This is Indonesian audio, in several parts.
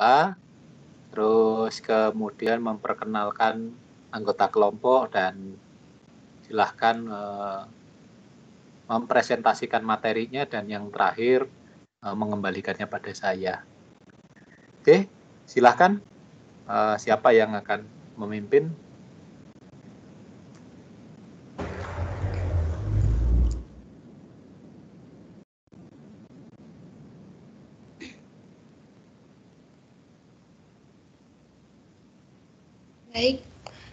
apa, terus kemudian memperkenalkan anggota kelompok dan silahkan mempresentasikan materinya dan yang terakhir mengembalikannya pada saya. Oke, silahkan siapa yang akan memimpin? Baik,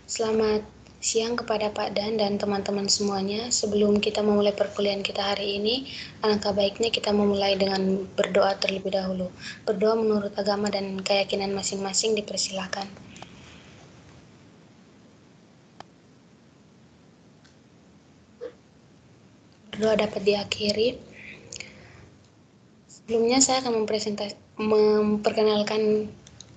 selamat siang kepada Pak Dan dan teman-teman semuanya. Sebelum kita memulai perkuliahan kita hari ini, alangkah baiknya kita memulai dengan berdoa terlebih dahulu. Berdoa menurut agama dan keyakinan masing-masing dipersilakan. Berdoa dapat diakhiri. Sebelumnya saya akan memperkenalkan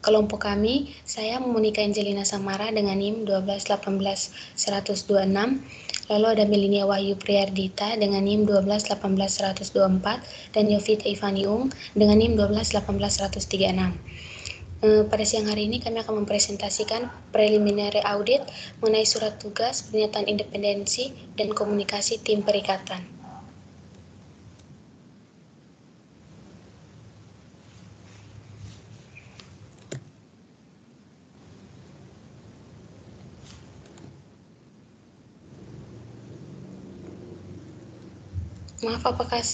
kelompok kami. Saya Monica Angelina Samara dengan NIM 1218126. Lalu ada Melinia Wahyu Priyardita dengan NIM 1218124 dan Yovita Ivaniung dengan NIM 1218136. Pada siang hari ini kami akan mempresentasikan preliminary audit mengenai surat tugas, pernyataan independensi, dan komunikasi tim perikatan. Maaf, apakah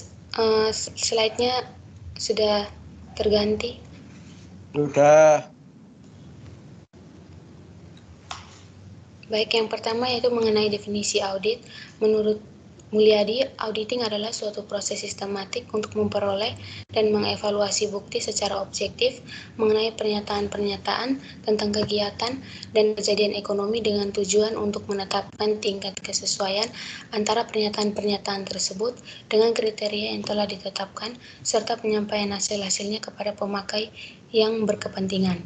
slide-nya sudah terganti? Sudah. Baik, yang pertama yaitu mengenai definisi audit. Menurut Mulyadi, auditing adalah suatu proses sistematik untuk memperoleh dan mengevaluasi bukti secara objektif mengenai pernyataan-pernyataan tentang kegiatan dan kejadian ekonomi dengan tujuan untuk menetapkan tingkat kesesuaian antara pernyataan-pernyataan tersebut dengan kriteria yang telah ditetapkan serta penyampaian hasil-hasilnya kepada pemakai yang berkepentingan.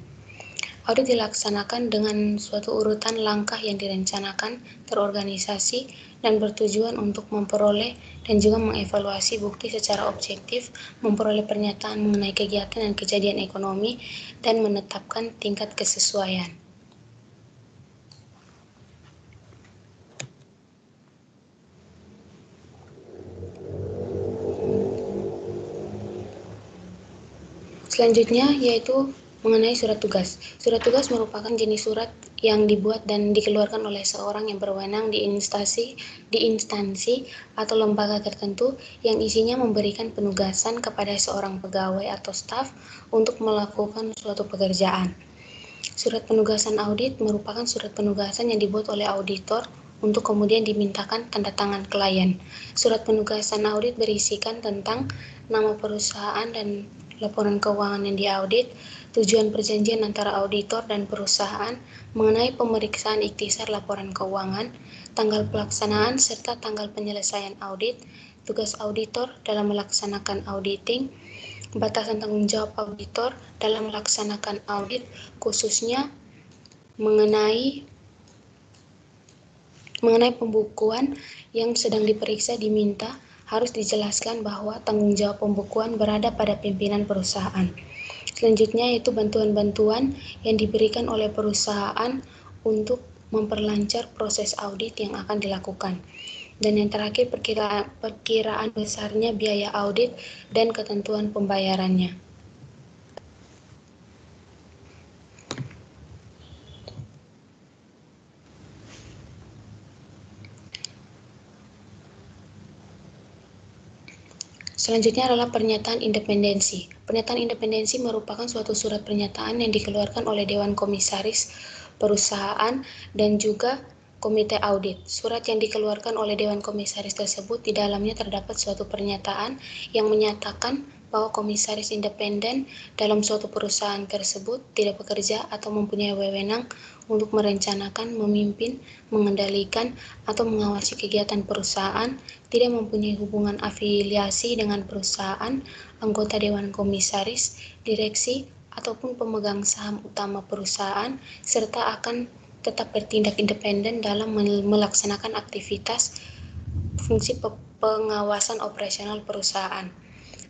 Audit dilaksanakan dengan suatu urutan langkah yang direncanakan, terorganisasi, dan bertujuan untuk memperoleh dan juga mengevaluasi bukti secara objektif, memperoleh pernyataan mengenai kegiatan dan kejadian ekonomi, dan menetapkan tingkat kesesuaian. Selanjutnya yaitu mengenai surat tugas. Surat tugas merupakan jenis surat yang dibuat dan dikeluarkan oleh seorang yang berwenang di instansi atau lembaga tertentu yang isinya memberikan penugasan kepada seorang pegawai atau staf untuk melakukan suatu pekerjaan. Surat penugasan audit merupakan surat penugasan yang dibuat oleh auditor untuk kemudian dimintakan tanda tangan klien. Surat penugasan audit berisikan tentang nama perusahaan dan laporan keuangan yang diaudit, tujuan perjanjian antara auditor dan perusahaan mengenai pemeriksaan ikhtisar laporan keuangan, tanggal pelaksanaan serta tanggal penyelesaian audit, tugas auditor dalam melaksanakan auditing, batasan tanggung jawab auditor dalam melaksanakan audit, khususnya mengenai pembukuan yang sedang diperiksa diminta harus dijelaskan bahwa tanggung jawab pembukuan berada pada pimpinan perusahaan. Selanjutnya yaitu bantuan-bantuan yang diberikan oleh perusahaan untuk memperlancar proses audit yang akan dilakukan. Dan yang terakhir perkiraan besarnya biaya audit dan ketentuan pembayarannya. Selanjutnya adalah pernyataan independensi. Pernyataan independensi merupakan suatu surat pernyataan yang dikeluarkan oleh Dewan Komisaris Perusahaan dan juga Komite Audit. Surat yang dikeluarkan oleh Dewan Komisaris tersebut di dalamnya terdapat suatu pernyataan yang menyatakan bahwa komisaris independen dalam suatu perusahaan tersebut tidak bekerja atau mempunyai wewenang untuk merencanakan, memimpin, mengendalikan, atau mengawasi kegiatan perusahaan, tidak mempunyai hubungan afiliasi dengan perusahaan, anggota Dewan Komisaris, direksi, ataupun pemegang saham utama perusahaan, serta akan tetap bertindak independen dalam melaksanakan aktivitas fungsi pengawasan operasional perusahaan.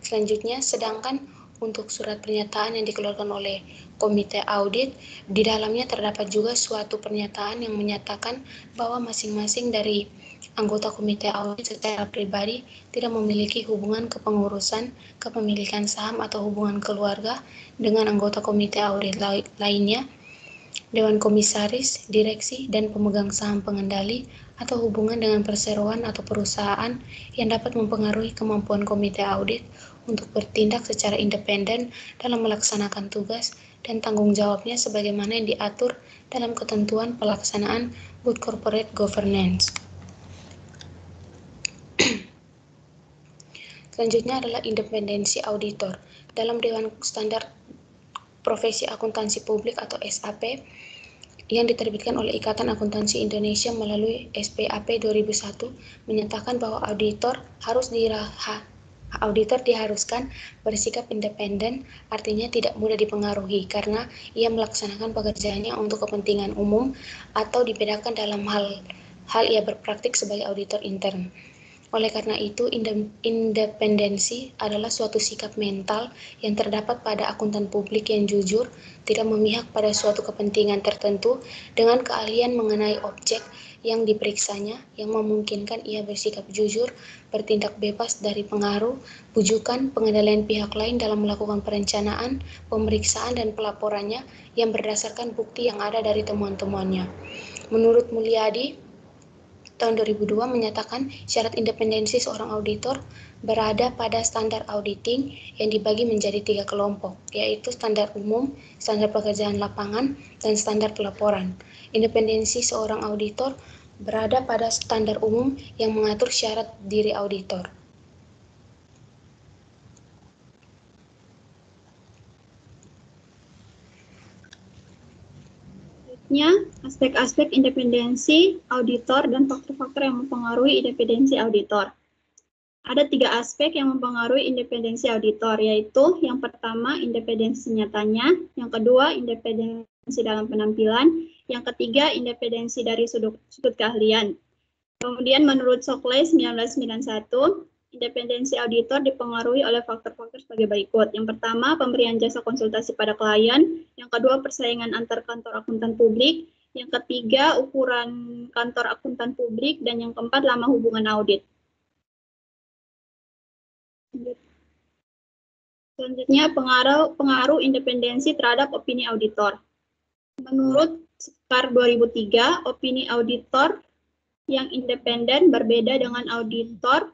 Selanjutnya, sedangkan untuk surat pernyataan yang dikeluarkan oleh komite audit. Di dalamnya terdapat juga suatu pernyataan yang menyatakan bahwa masing-masing dari anggota komite audit secara pribadi tidak memiliki hubungan kepengurusan, kepemilikan saham atau hubungan keluarga dengan anggota komite audit lainnya, dewan komisaris, direksi, dan pemegang saham pengendali, atau hubungan dengan perseroan atau perusahaan yang dapat mempengaruhi kemampuan komite audit untuk bertindak secara independen dalam melaksanakan tugas dan tanggung jawabnya sebagaimana yang diatur dalam ketentuan pelaksanaan Good Corporate Governance. Selanjutnya adalah independensi auditor. Dalam Dewan Standar Profesi Akuntansi Publik atau SAP yang diterbitkan oleh Ikatan Akuntansi Indonesia melalui SPAP 2001 menyatakan bahwa auditor diharuskan bersikap independen, artinya tidak mudah dipengaruhi karena ia melaksanakan pekerjaannya untuk kepentingan umum atau dibedakan dalam hal ia berpraktik sebagai auditor intern. Oleh karena itu, independensi adalah suatu sikap mental yang terdapat pada akuntan publik yang jujur, tidak memihak pada suatu kepentingan tertentu, dengan keahlian mengenai objek yang diperiksanya, yang memungkinkan ia bersikap jujur, bertindak bebas dari pengaruh, bujukan, pengendalian pihak lain dalam melakukan perencanaan, pemeriksaan, dan pelaporannya yang berdasarkan bukti yang ada dari temuan-temuannya. Menurut Mulyadi, tahun 2002 menyatakan syarat independensi seorang auditor berada pada standar auditing yang dibagi menjadi 3 kelompok, yaitu standar umum, standar pekerjaan lapangan, dan standar pelaporan. Independensi seorang auditor berada pada standar umum yang mengatur syarat diri auditor. Aspek-aspek independensi auditor dan faktor-faktor yang mempengaruhi independensi auditor. Ada 3 aspek yang mempengaruhi independensi auditor, yaitu yang pertama independensi nyatanya, yang kedua independensi dalam penampilan, yang ketiga independensi dari sudut keahlian. Kemudian menurut Shockley 1991, independensi auditor dipengaruhi oleh faktor-faktor sebagai berikut. Yang pertama, pemberian jasa konsultasi pada klien. Yang kedua, persaingan antar kantor akuntan publik. Yang ketiga, ukuran kantor akuntan publik. Dan yang keempat, lama hubungan audit. Selanjutnya, pengaruh independensi terhadap opini auditor. Menurut SKAR 2003, opini auditor yang independen berbeda dengan auditor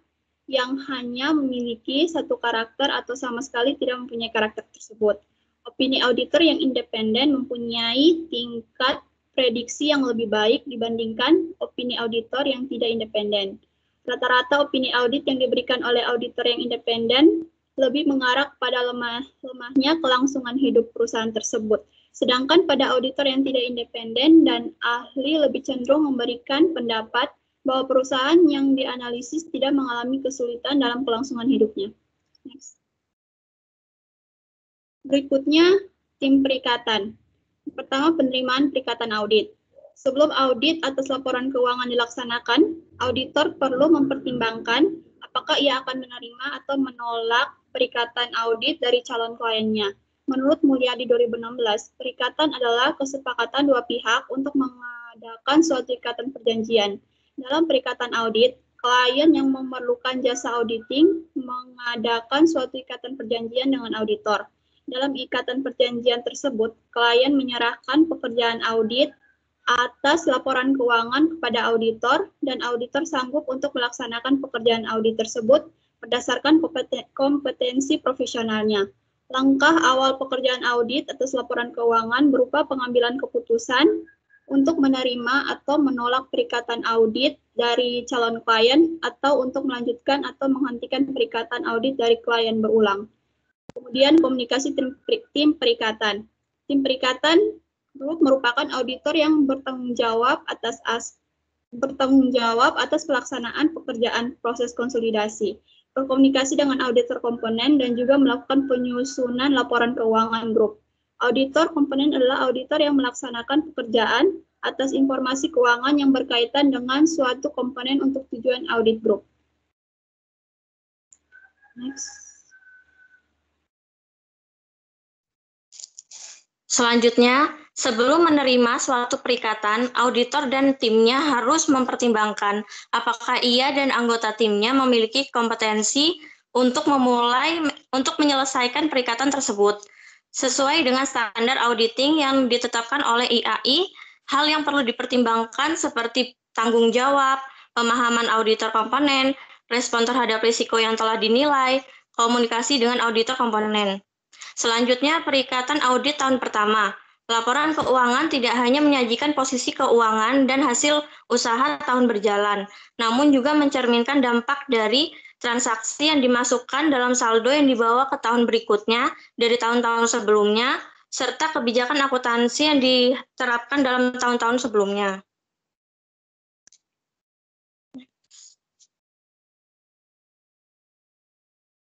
yang hanya memiliki satu karakter atau sama sekali tidak mempunyai karakter tersebut. Opini auditor yang independen mempunyai tingkat prediksi yang lebih baik dibandingkan opini auditor yang tidak independen. Rata-rata opini audit yang diberikan oleh auditor yang independen lebih mengarah pada lemahnya kelangsungan hidup perusahaan tersebut. Sedangkan pada auditor yang tidak independen dan ahli lebih cenderung memberikan pendapat bahwa perusahaan yang dianalisis tidak mengalami kesulitan dalam kelangsungan hidupnya. Next. Berikutnya, tim perikatan. Pertama, penerimaan perikatan audit. Sebelum audit atas laporan keuangan dilaksanakan, auditor perlu mempertimbangkan apakah ia akan menerima atau menolak perikatan audit dari calon kliennya. Menurut Mulyadi 2016, perikatan adalah kesepakatan dua pihak untuk mengadakan suatu ikatan perjanjian. Dalam perikatan audit, klien yang memerlukan jasa auditing mengadakan suatu ikatan perjanjian dengan auditor. Dalam ikatan perjanjian tersebut, klien menyerahkan pekerjaan audit atas laporan keuangan kepada auditor dan auditor sanggup untuk melaksanakan pekerjaan audit tersebut berdasarkan kompetensi profesionalnya. Langkah awal pekerjaan audit atas laporan keuangan berupa pengambilan keputusan untuk menerima atau menolak perikatan audit dari calon klien atau untuk melanjutkan atau menghentikan perikatan audit dari klien berulang. Kemudian komunikasi tim perikatan. Tim perikatan Group merupakan auditor yang bertanggung jawab atas pelaksanaan pekerjaan proses konsolidasi, berkomunikasi dengan auditor komponen dan juga melakukan penyusunan laporan keuangan grup. Auditor komponen adalah auditor yang melaksanakan pekerjaan atas informasi keuangan yang berkaitan dengan suatu komponen untuk tujuan audit grup. Next. Selanjutnya, sebelum menerima suatu perikatan, auditor dan timnya harus mempertimbangkan apakah ia dan anggota timnya memiliki kompetensi untuk menyelesaikan perikatan tersebut. Sesuai dengan standar auditing yang ditetapkan oleh IAI, hal yang perlu dipertimbangkan seperti tanggung jawab, pemahaman auditor komponen, respon terhadap risiko yang telah dinilai, komunikasi dengan auditor komponen. Selanjutnya, perikatan audit tahun pertama. Laporan keuangan tidak hanya menyajikan posisi keuangan dan hasil usaha tahun berjalan, namun juga mencerminkan dampak dari transaksi yang dimasukkan dalam saldo yang dibawa ke tahun berikutnya dari tahun-tahun sebelumnya, serta kebijakan akuntansi yang diterapkan dalam tahun-tahun sebelumnya.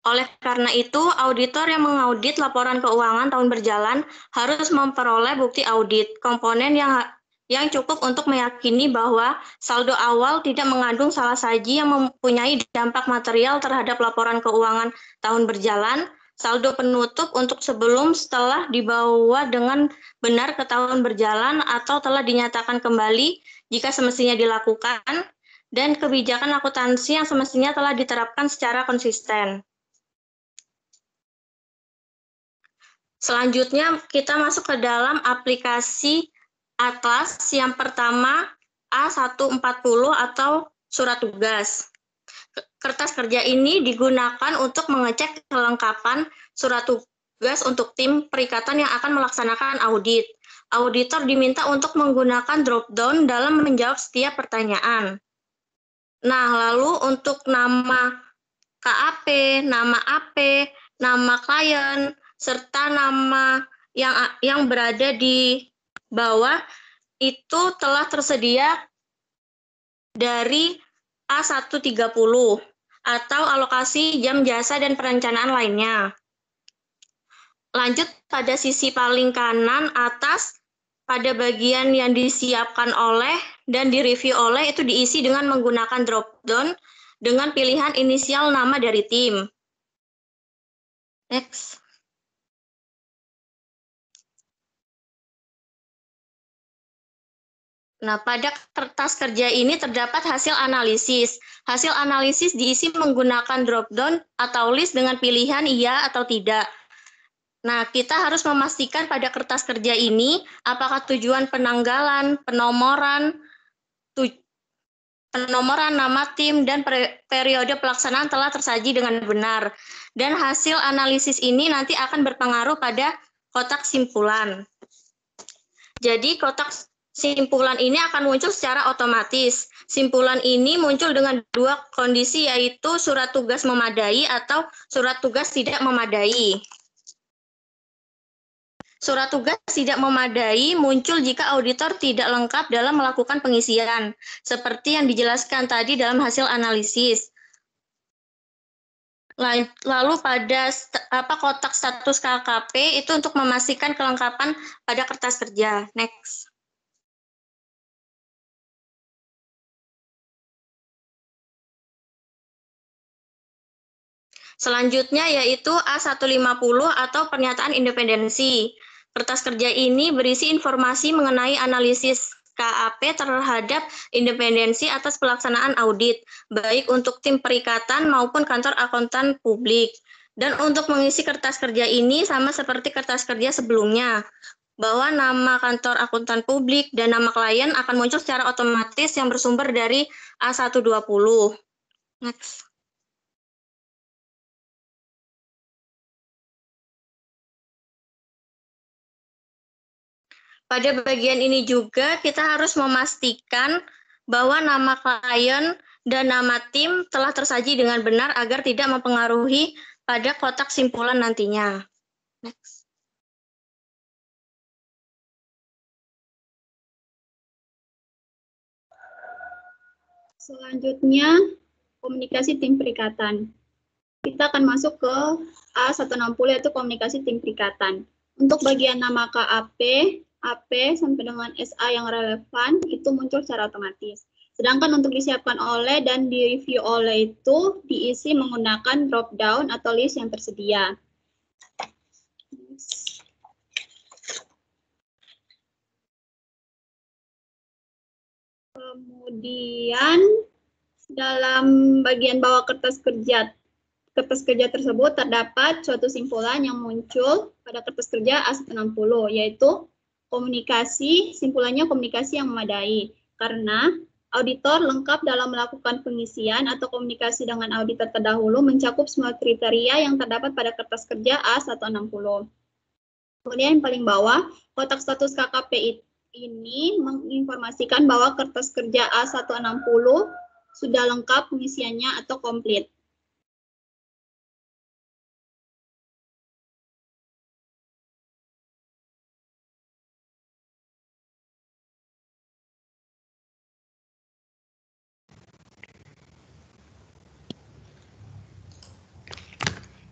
Oleh karena itu, auditor yang mengaudit laporan keuangan tahun berjalan harus memperoleh bukti audit komponen yang cukup untuk meyakini bahwa saldo awal tidak mengandung salah saji yang mempunyai dampak material terhadap laporan keuangan tahun berjalan, saldo penutup untuk sebelum setelah dibawa dengan benar ke tahun berjalan atau telah dinyatakan kembali jika semestinya dilakukan, dan kebijakan akuntansi yang semestinya telah diterapkan secara konsisten. Selanjutnya kita masuk ke dalam aplikasi Atlas yang pertama A140 atau surat tugas. Kertas kerja ini digunakan untuk mengecek kelengkapan surat tugas untuk tim perikatan yang akan melaksanakan audit. Auditor diminta untuk menggunakan drop-down dalam menjawab setiap pertanyaan. Nah, lalu untuk nama KAP, nama AP, nama klien, serta nama yang berada di bawah itu telah tersedia dari A130 atau alokasi jam jasa dan perencanaan lainnya. Lanjut pada sisi paling kanan atas, pada bagian yang disiapkan oleh dan direview oleh itu diisi dengan menggunakan drop-down dengan pilihan inisial nama dari tim. Next. Nah, pada kertas kerja ini terdapat hasil analisis. Hasil analisis diisi menggunakan drop-down atau list dengan pilihan iya atau tidak. Nah, kita harus memastikan pada kertas kerja ini apakah tujuan penanggalan, penomoran nama tim, dan periode pelaksanaan telah tersaji dengan benar. Dan hasil analisis ini nanti akan berpengaruh pada kotak simpulan. Jadi, kotak simpulan ini akan muncul secara otomatis. Simpulan ini muncul dengan dua kondisi, yaitu surat tugas memadai atau surat tugas tidak memadai. Surat tugas tidak memadai muncul jika auditor tidak lengkap dalam melakukan pengisian, seperti yang dijelaskan tadi dalam hasil analisis. Lalu pada kotak status KKP itu untuk memastikan kelengkapan pada kertas kerja. Next. Selanjutnya yaitu A150 atau pernyataan independensi. Kertas kerja ini berisi informasi mengenai analisis KAP terhadap independensi atas pelaksanaan audit, baik untuk tim perikatan maupun kantor akuntan publik. Dan untuk mengisi kertas kerja ini sama seperti kertas kerja sebelumnya, bahwa nama kantor akuntan publik dan nama klien akan muncul secara otomatis yang bersumber dari A120. Next. Pada bagian ini juga kita harus memastikan bahwa nama klien dan nama tim telah tersaji dengan benar agar tidak mempengaruhi pada kotak simpulan nantinya. Next. Selanjutnya, komunikasi tim perikatan. Kita akan masuk ke A160 yaitu komunikasi tim perikatan. Untuk bagian nama KAP, AP sampai dengan SA yang relevan itu muncul secara otomatis. Sedangkan untuk disiapkan oleh dan direview oleh itu diisi menggunakan drop down atau list yang tersedia. Kemudian dalam bagian bawah kertas kerja tersebut terdapat suatu simpulan yang muncul pada kertas kerja A160, yaitu simpulannya komunikasi yang memadai. Karena auditor lengkap dalam melakukan pengisian atau komunikasi dengan auditor terdahulu mencakup semua kriteria yang terdapat pada kertas kerja A160. Kemudian yang paling bawah, kotak status KKP ini menginformasikan bahwa kertas kerja A160 sudah lengkap pengisiannya atau komplit.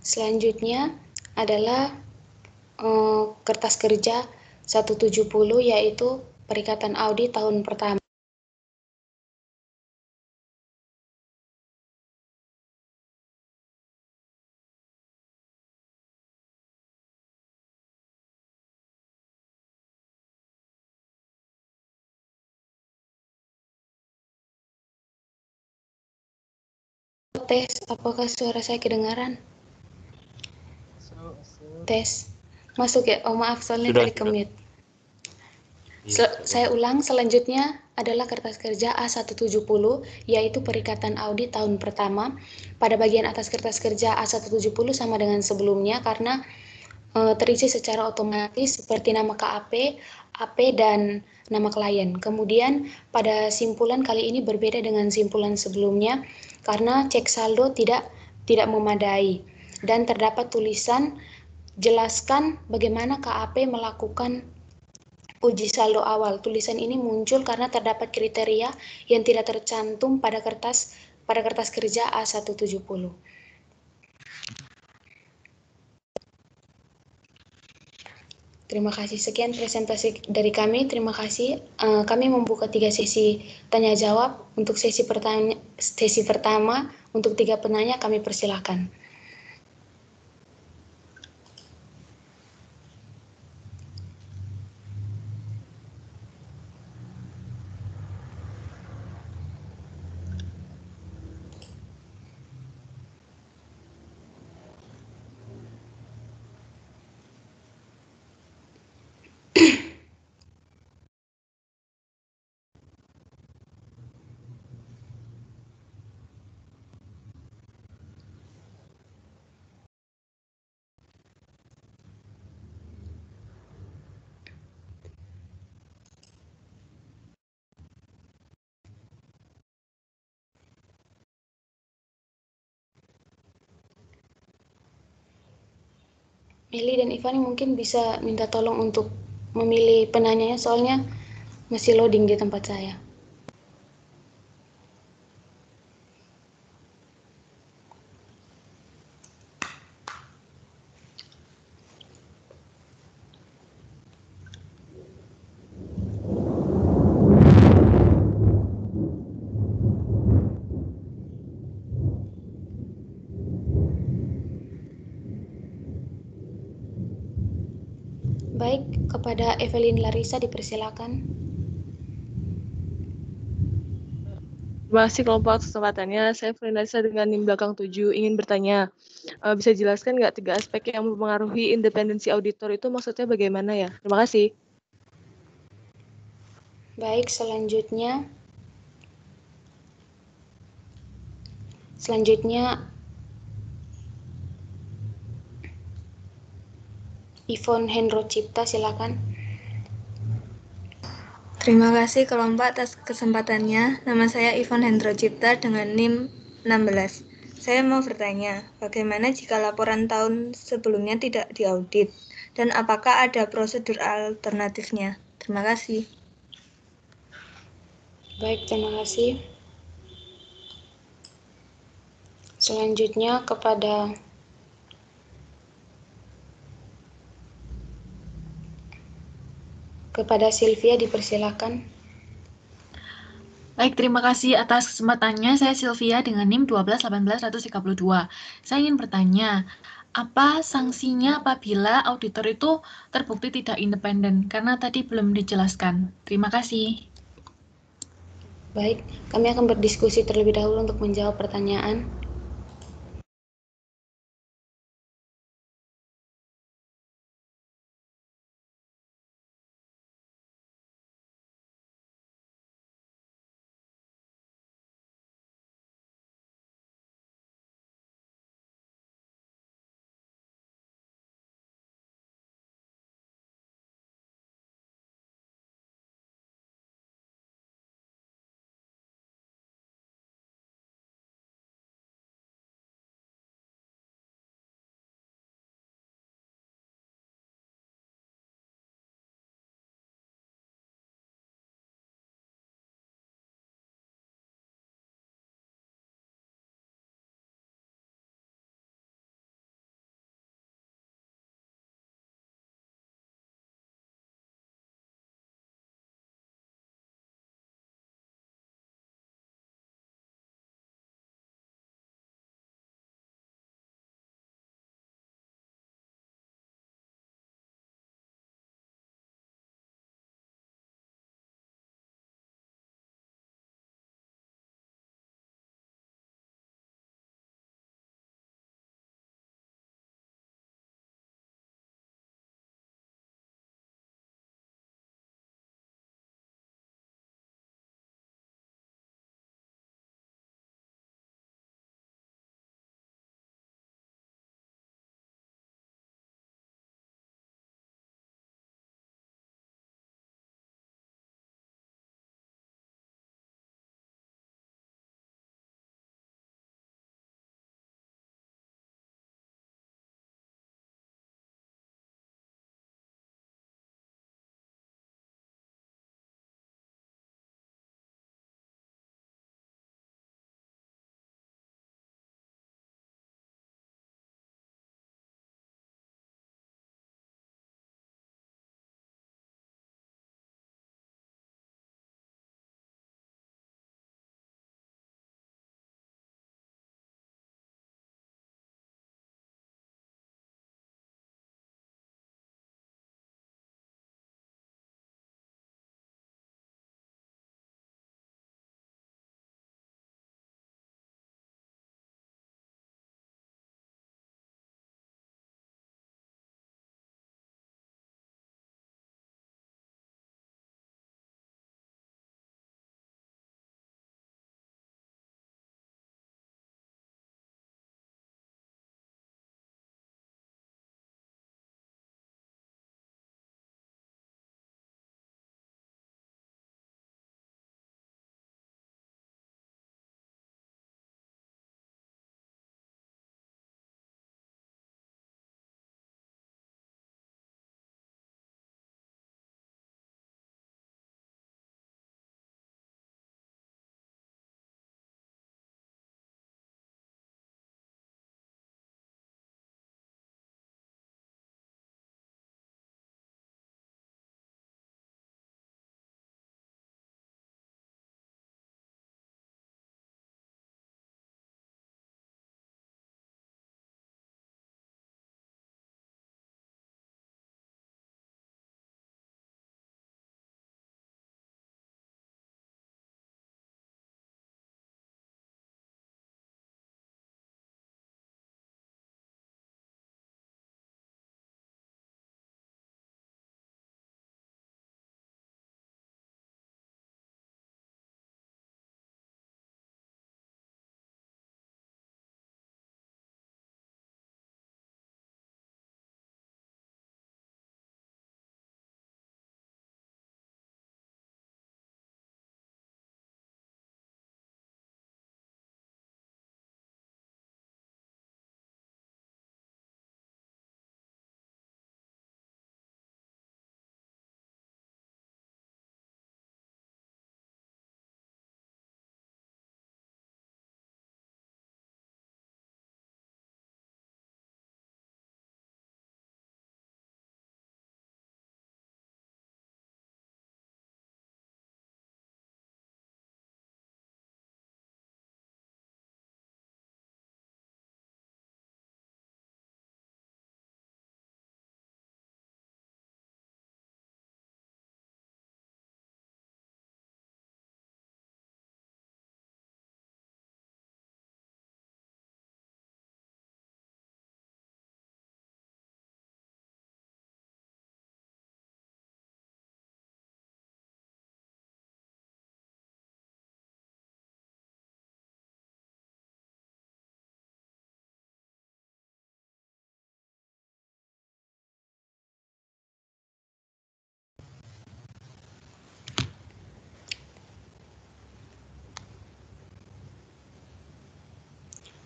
Selanjutnya adalah kertas kerja 170, yaitu Perikatan Audit tahun pertama. Tes, apakah suara saya kedengaran? Tes. Masuk ya? Oh maaf, soalnya tadi ke-mute. Saya ulang, selanjutnya adalah kertas kerja A170, yaitu Perikatan Audit tahun pertama. Pada bagian atas kertas kerja A170 sama dengan sebelumnya, karena terisi secara otomatis seperti nama KAP, AP, dan nama klien. Kemudian pada simpulan kali ini berbeda dengan simpulan sebelumnya, karena cek saldo tidak memadai. Dan terdapat tulisan, jelaskan bagaimana KAP melakukan uji saldo awal. Tulisan ini muncul karena terdapat kriteria yang tidak tercantum pada kertas kerja A170. Terima kasih. Sekian presentasi dari kami. Terima kasih. Kami membuka 3 sesi tanya jawab. Untuk sesi pertama untuk 3 penanya kami persilahkan. Meli dan Ivani mungkin bisa minta tolong untuk memilih penanyanya, soalnya masih loading di tempat saya. Baik, kepada Evelyn Larissa dipersilakan. Terima kasih kelompok kesempatannya. Saya Evelyn Larissa dengan NIM belakang 7 ingin bertanya, bisa jelaskan nggak 3 aspek yang mempengaruhi independensi auditor itu maksudnya bagaimana ya? Terima kasih. Baik, selanjutnya Yvonne Hendro Cipta, silakan. Terima kasih kelompok atas kesempatannya. Nama saya Yvonne Hendro Cipta dengan NIM 16. Saya mau bertanya, bagaimana jika laporan tahun sebelumnya tidak diaudit? Dan apakah ada prosedur alternatifnya? Terima kasih. Baik, terima kasih. Selanjutnya kepada Sylvia dipersilakan. Baik, terima kasih atas kesempatannya. Saya Sylvia dengan NIM 1218-132. Saya ingin bertanya, apa sanksinya apabila auditor itu terbukti tidak independen? Karena tadi belum dijelaskan. Terima kasih. Baik, kami akan berdiskusi terlebih dahulu untuk menjawab pertanyaan.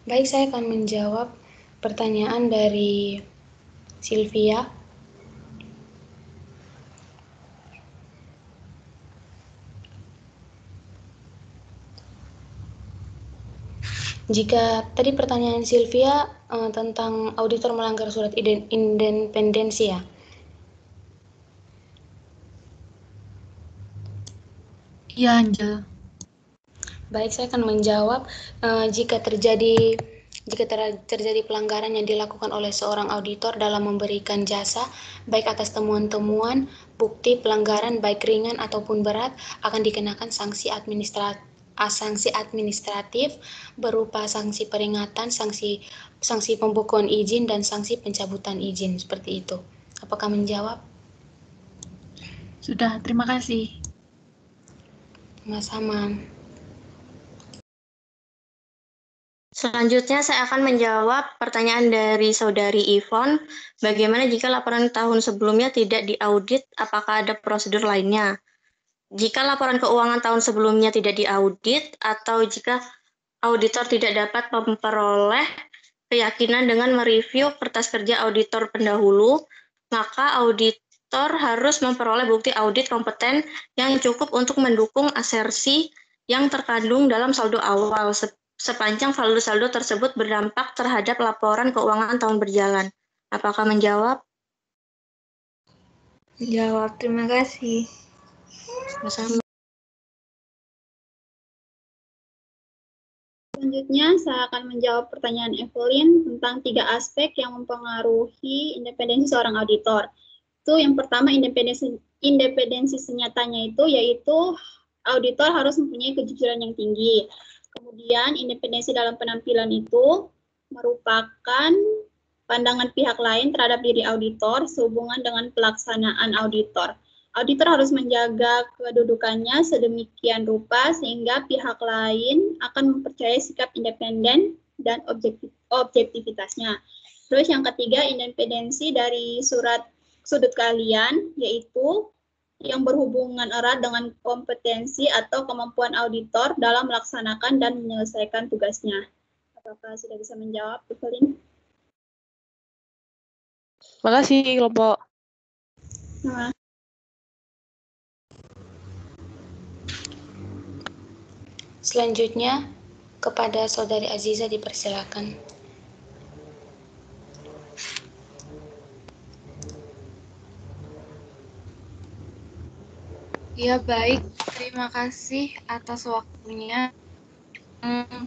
Baik, saya akan menjawab pertanyaan dari Sylvia. Jika tadi pertanyaan Sylvia tentang auditor melanggar surat independensi ya. Iya, Angel. Baik, saya akan menjawab jika terjadi pelanggaran yang dilakukan oleh seorang auditor dalam memberikan jasa, baik atas temuan-temuan, bukti pelanggaran baik ringan ataupun berat, akan dikenakan sanksi administratif berupa sanksi peringatan, sanksi pembukuan izin, dan sanksi pencabutan izin, seperti itu. Apakah menjawab? Sudah, terima kasih. Sama-sama. Selanjutnya saya akan menjawab pertanyaan dari Saudari Yvonne. Bagaimana jika laporan tahun sebelumnya tidak diaudit, apakah ada prosedur lainnya? Jika laporan keuangan tahun sebelumnya tidak diaudit atau jika auditor tidak dapat memperoleh keyakinan dengan mereview kertas kerja auditor pendahulu, maka auditor harus memperoleh bukti audit kompeten yang cukup untuk mendukung asersi yang terkandung dalam saldo awal sepanjang saldo-saldo tersebut berdampak terhadap laporan keuangan tahun berjalan. Apakah menjawab? Jawab, terima kasih. Sama-sama. Selanjutnya, saya akan menjawab pertanyaan Evelyn tentang 3 aspek yang mempengaruhi independensi seorang auditor. Itu yang pertama, independensi senyatanya yaitu auditor harus mempunyai kejujuran yang tinggi. Kemudian independensi dalam penampilan itu merupakan pandangan pihak lain terhadap diri auditor sehubungan dengan pelaksanaan auditor. Auditor harus menjaga kedudukannya sedemikian rupa sehingga pihak lain akan mempercayai sikap independen dan objektivitasnya. Terus yang ketiga, independensi dari sudut kalian, yaitu yang berhubungan erat dengan kompetensi atau kemampuan auditor dalam melaksanakan dan menyelesaikan tugasnya. Apakah sudah bisa menjawab, Evelyn? Terima kasih, kelompok. Nah, Selanjutnya, kepada Saudari Aziza dipersilakan. Ya baik, terima kasih atas waktunya.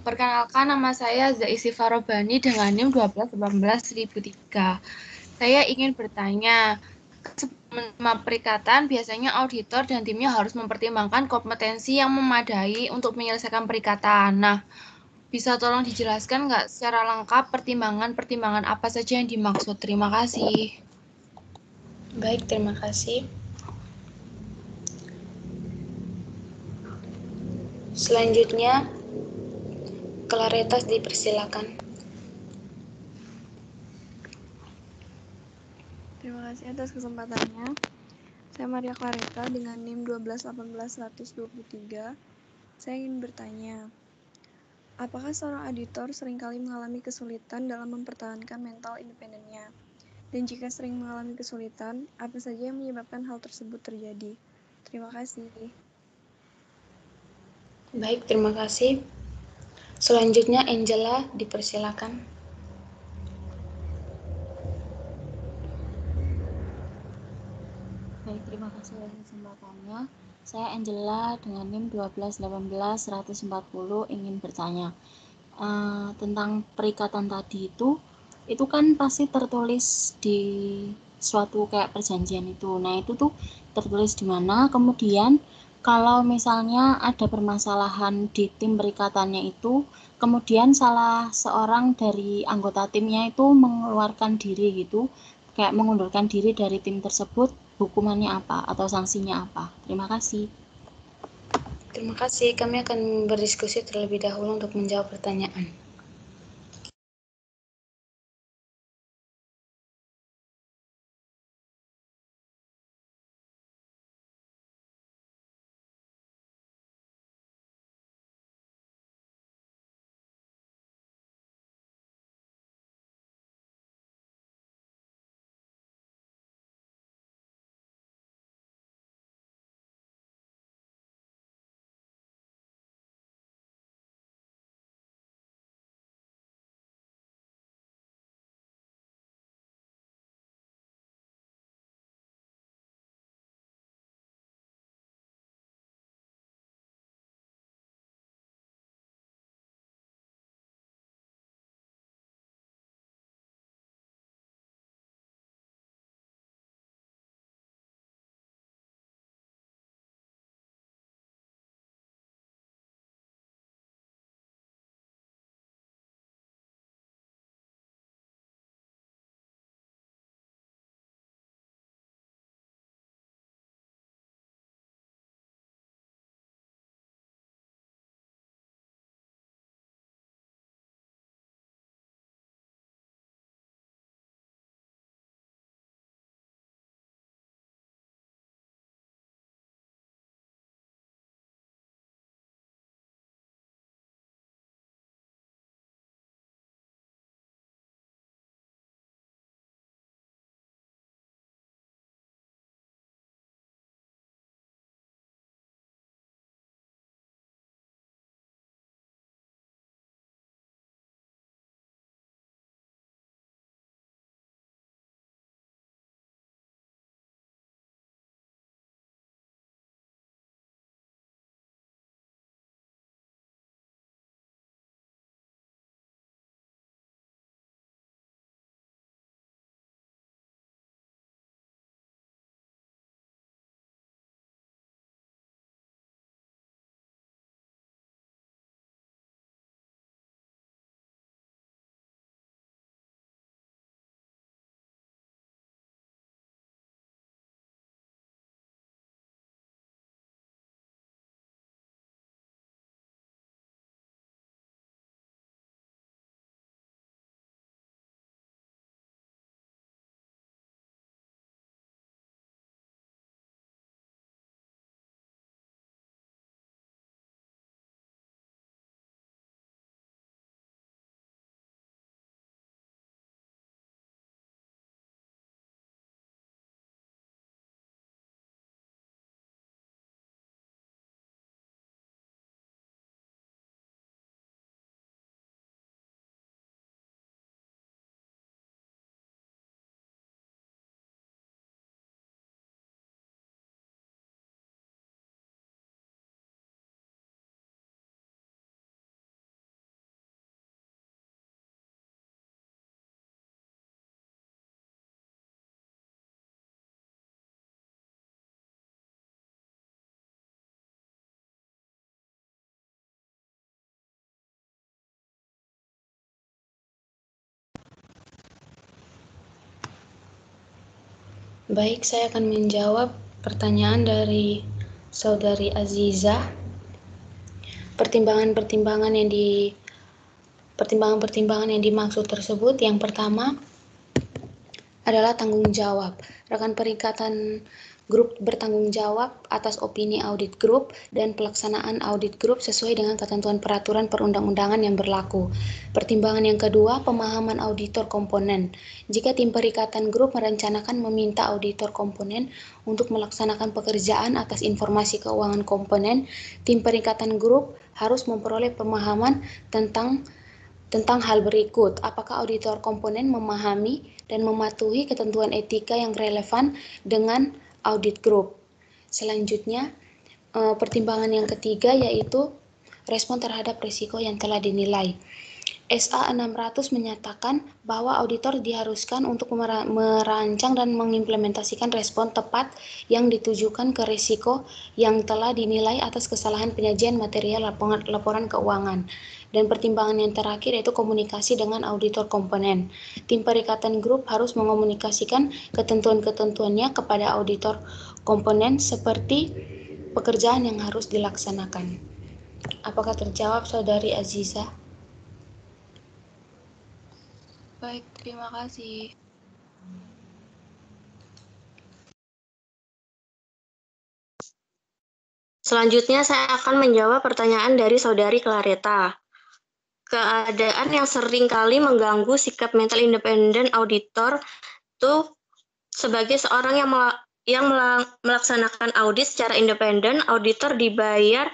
Perkenalkan, nama saya Zaisi Farobani dengan NIM 1218-1003. Saya ingin bertanya, sebelum menerima perikatan, biasanya auditor dan timnya harus mempertimbangkan kompetensi yang memadai untuk menyelesaikan perikatan. Nah, bisa tolong dijelaskan nggak secara lengkap pertimbangan-pertimbangan apa saja yang dimaksud? Terima kasih. Baik, terima kasih. Selanjutnya, Claritas dipersilakan. Terima kasih atas kesempatannya. Saya Maria Clareta dengan NIM 1218123. Saya ingin bertanya, apakah seorang auditor seringkali mengalami kesulitan dalam mempertahankan mental independennya? Dan jika sering mengalami kesulitan, apa saja yang menyebabkan hal tersebut terjadi? Terima kasih. Baik, terima kasih. Selanjutnya, Angela dipersilakan. Baik, terima kasih atas kesempatannya. Saya Angela dengan NIM 1218140 ingin bertanya tentang perikatan tadi itu kan pasti tertulis di suatu kayak perjanjian itu. Nah, itu tuh tertulis di mana, kemudian kalau misalnya ada permasalahan di tim perikatannya itu, kemudian salah seorang dari anggota timnya itu mengeluarkan diri gitu, kayak mengundurkan diri dari tim tersebut, hukumannya apa atau sanksinya apa? Terima kasih. Terima kasih. Kami akan berdiskusi terlebih dahulu untuk menjawab pertanyaan. Baik, saya akan menjawab pertanyaan dari Saudari Aziza. Pertimbangan-pertimbangan yang dimaksud tersebut, yang pertama adalah tanggung jawab. Rekan perikatan grup bertanggung jawab atas opini audit grup dan pelaksanaan audit grup sesuai dengan ketentuan peraturan perundang-undangan yang berlaku. Pertimbangan yang kedua, pemahaman auditor komponen. Jika tim perikatan grup merencanakan meminta auditor komponen untuk melaksanakan pekerjaan atas informasi keuangan komponen, tim perikatan grup harus memperoleh pemahaman tentang hal berikut. Apakah auditor komponen memahami dan mematuhi ketentuan etika yang relevan dengan audit group. Selanjutnya, pertimbangan yang ketiga yaitu respon terhadap risiko yang telah dinilai. SA 600 menyatakan bahwa auditor diharuskan untuk merancang dan mengimplementasikan respon tepat yang ditujukan ke risiko yang telah dinilai atas kesalahan penyajian material laporan keuangan. Dan pertimbangan yang terakhir yaitu komunikasi dengan auditor komponen. Tim perikatan grup harus mengomunikasikan ketentuan-ketentuannya kepada auditor komponen seperti pekerjaan yang harus dilaksanakan. Apakah terjawab, Saudari Aziza? Baik, terima kasih. Selanjutnya saya akan menjawab pertanyaan dari Saudari Clareta. Keadaan yang sering kali mengganggu sikap mental independen auditor itu sebagai seorang yang melaksanakan audit secara independen, auditor dibayar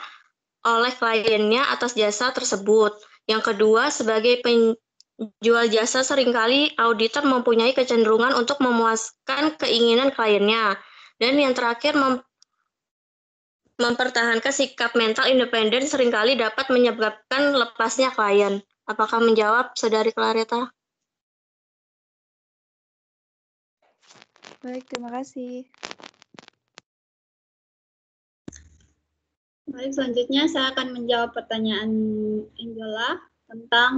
oleh kliennya atas jasa tersebut. Yang kedua, sebagai penjual jasa seringkali auditor mempunyai kecenderungan untuk memuaskan keinginan kliennya. Dan yang terakhir, mempertahankan sikap mental independen seringkali dapat menyebabkan lepasnya klien. Apakah menjawab, Saudari Clareta? Baik, terima kasih. Baik, selanjutnya saya akan menjawab pertanyaan Angela tentang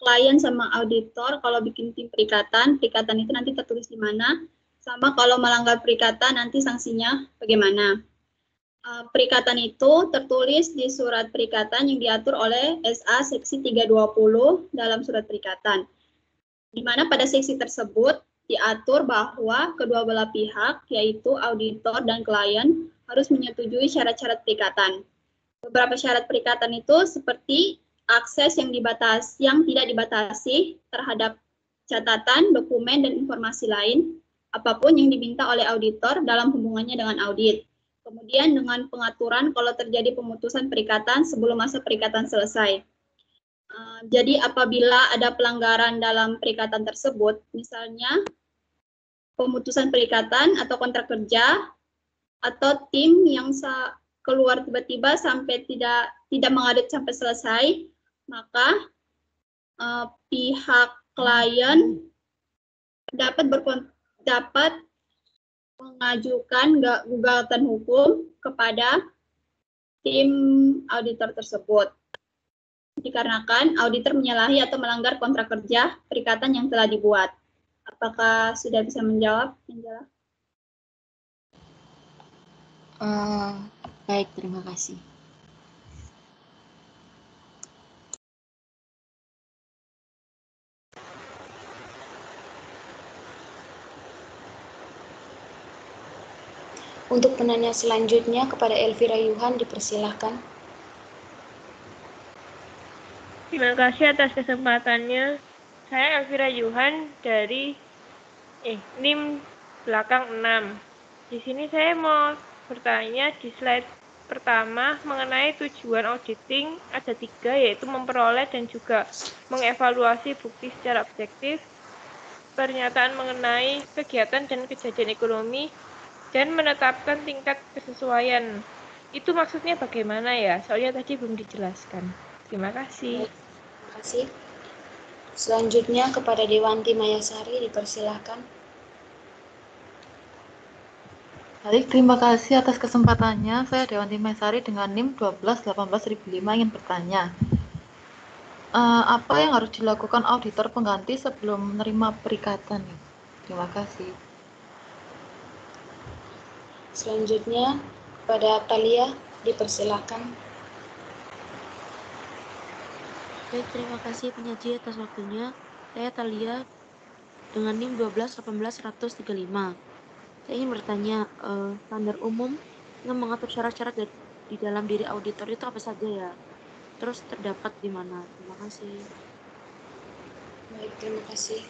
klien sama auditor. Kalau bikin tim perikatan itu nanti tertulis di mana, sama kalau melanggar perikatan nanti sanksinya bagaimana. Perikatan itu tertulis di surat perikatan yang diatur oleh SA seksi 320 dalam surat perikatan. Di mana pada seksi tersebut diatur bahwa kedua belah pihak, yaitu auditor dan klien, harus menyetujui syarat-syarat perikatan. Beberapa syarat perikatan itu seperti akses yang tidak dibatasi terhadap catatan, dokumen, dan informasi lain, apapun yang diminta oleh auditor dalam hubungannya dengan audit. Kemudian dengan pengaturan kalau terjadi pemutusan perikatan sebelum masa perikatan selesai. Jadi apabila ada pelanggaran dalam perikatan tersebut, misalnya pemutusan perikatan atau kontrak kerja, atau tim yang keluar tiba-tiba sampai tidak mengaudit sampai selesai, maka pihak klien dapat mengajukan gugatan hukum kepada tim auditor tersebut. Dikarenakan auditor menyalahi atau melanggar kontrak kerja perikatan yang telah dibuat. Apakah sudah bisa menjawab, Angela? Baik, terima kasih. Untuk penanya selanjutnya kepada Elvira Yuhan, dipersilahkan. Terima kasih atas kesempatannya. Saya Elvira Yuhan dari NIM belakang 6. Di sini saya mau bertanya di slide pertama mengenai tujuan auditing ada 3, yaitu memperoleh dan juga mengevaluasi bukti secara objektif, pernyataan mengenai kegiatan dan kejadian ekonomi, dan menetapkan tingkat kesesuaian. Itu maksudnya bagaimana ya? Soalnya tadi belum dijelaskan. Terima kasih. Terima kasih. Selanjutnya kepada Dewanti Mayasari, dipersilahkan. Baik, terima kasih atas kesempatannya. Saya Dewanti Mayasari dengan NIM 12-18-1005 ingin bertanya. Apa yang harus dilakukan auditor pengganti sebelum menerima perikatan? Terima kasih. Selanjutnya, pada Talia dipersilakan. Baik, terima kasih penyaji atas waktunya. Saya Talia dengan NIM 12181135. Saya ingin bertanya, standar umum yang mengatur syarat-syarat di dalam diri auditor itu apa saja ya? Terus terdapat di mana? Terima kasih. Baik, terima kasih.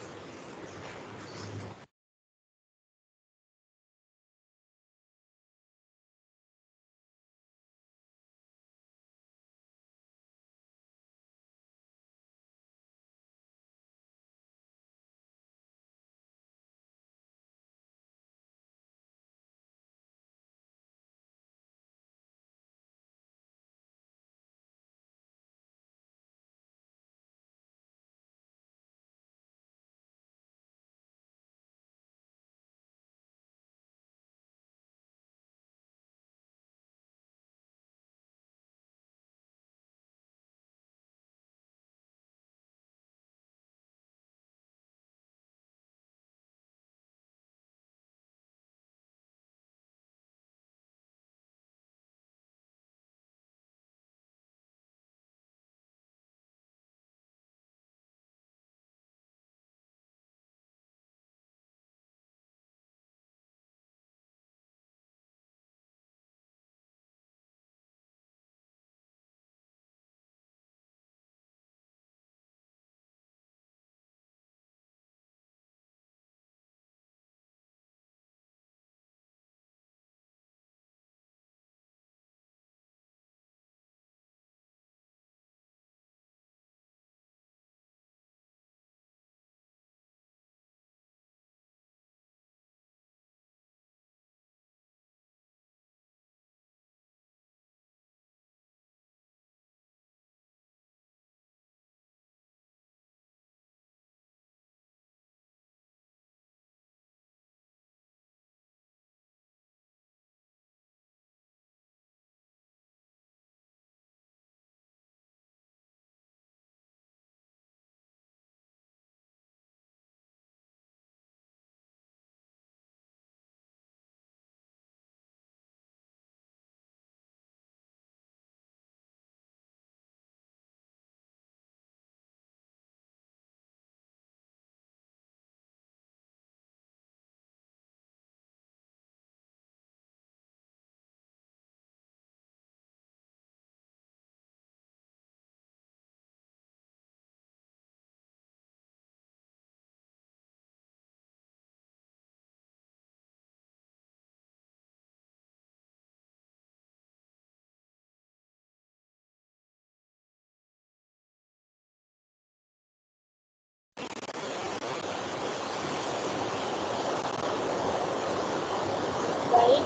Baik,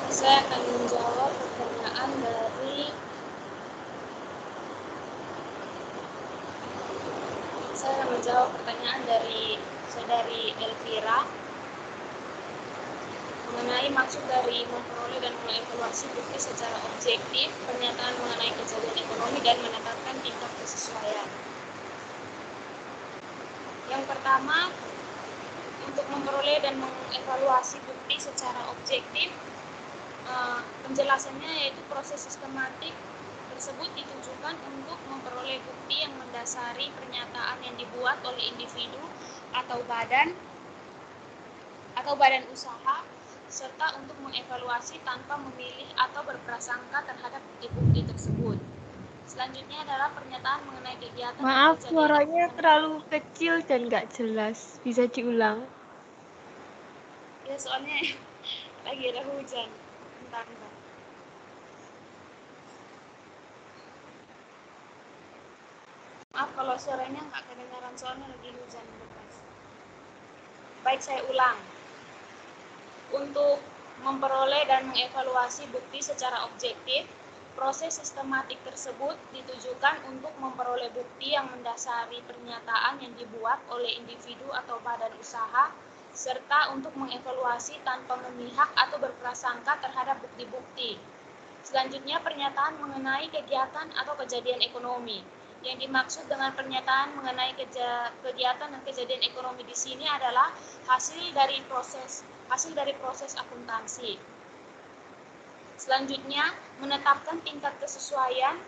saya akan menjawab pertanyaan dari saudari Elvira mengenai maksud dari memperoleh dan mengevaluasi bukti secara objektif, pernyataan mengenai kejadian ekonomi dan menetapkan tingkat kesesuaian. Yang pertama, untuk memperoleh dan mengevaluasi bukti secara objektif, penjelasannya yaitu proses sistematik tersebut ditujukan untuk memperoleh bukti yang mendasari pernyataan yang dibuat oleh individu atau badan usaha, serta untuk mengevaluasi tanpa memilih atau berprasangka terhadap bukti-bukti tersebut. Selanjutnya adalah pernyataan mengenai kegiatan. Maaf, suaranya terlalu kecil dan nggak jelas. Bisa diulang? Ya, soalnya lagi ada hujan. Bentar. Maaf kalau suaranya nggak kedengaran, soalnya lagi hujan deras. Baik, saya ulang. Untuk memperoleh dan mengevaluasi bukti secara objektif, proses sistematik tersebut ditujukan untuk memperoleh bukti yang mendasari pernyataan yang dibuat oleh individu atau badan usaha, serta untuk mengevaluasi tanpa memihak atau berprasangka terhadap bukti-bukti. Selanjutnya, pernyataan mengenai kegiatan atau kejadian ekonomi. Yang dimaksud dengan pernyataan mengenai kegiatan dan kejadian ekonomi di sini adalah hasil dari proses akuntansi. Selanjutnya, menetapkan tingkat kesesuaian,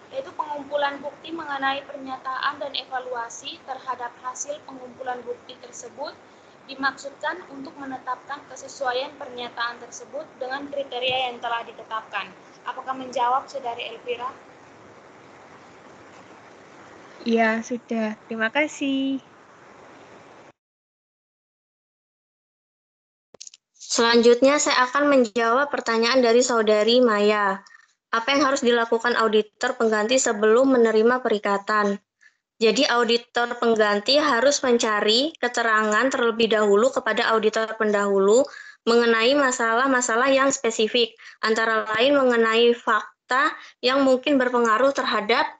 yaitu pengumpulan bukti mengenai pernyataan dan evaluasi terhadap hasil pengumpulan bukti tersebut dimaksudkan untuk menetapkan kesesuaian pernyataan tersebut dengan kriteria yang telah ditetapkan. Apakah menjawab, Saudari Elvira? Iya, sudah. Terima kasih. Selanjutnya saya akan menjawab pertanyaan dari Saudari Maya. Apa yang harus dilakukan auditor pengganti sebelum menerima perikatan? Jadi auditor pengganti harus mencari keterangan terlebih dahulu kepada auditor pendahulu mengenai masalah-masalah yang spesifik, antara lain mengenai fakta yang mungkin berpengaruh terhadap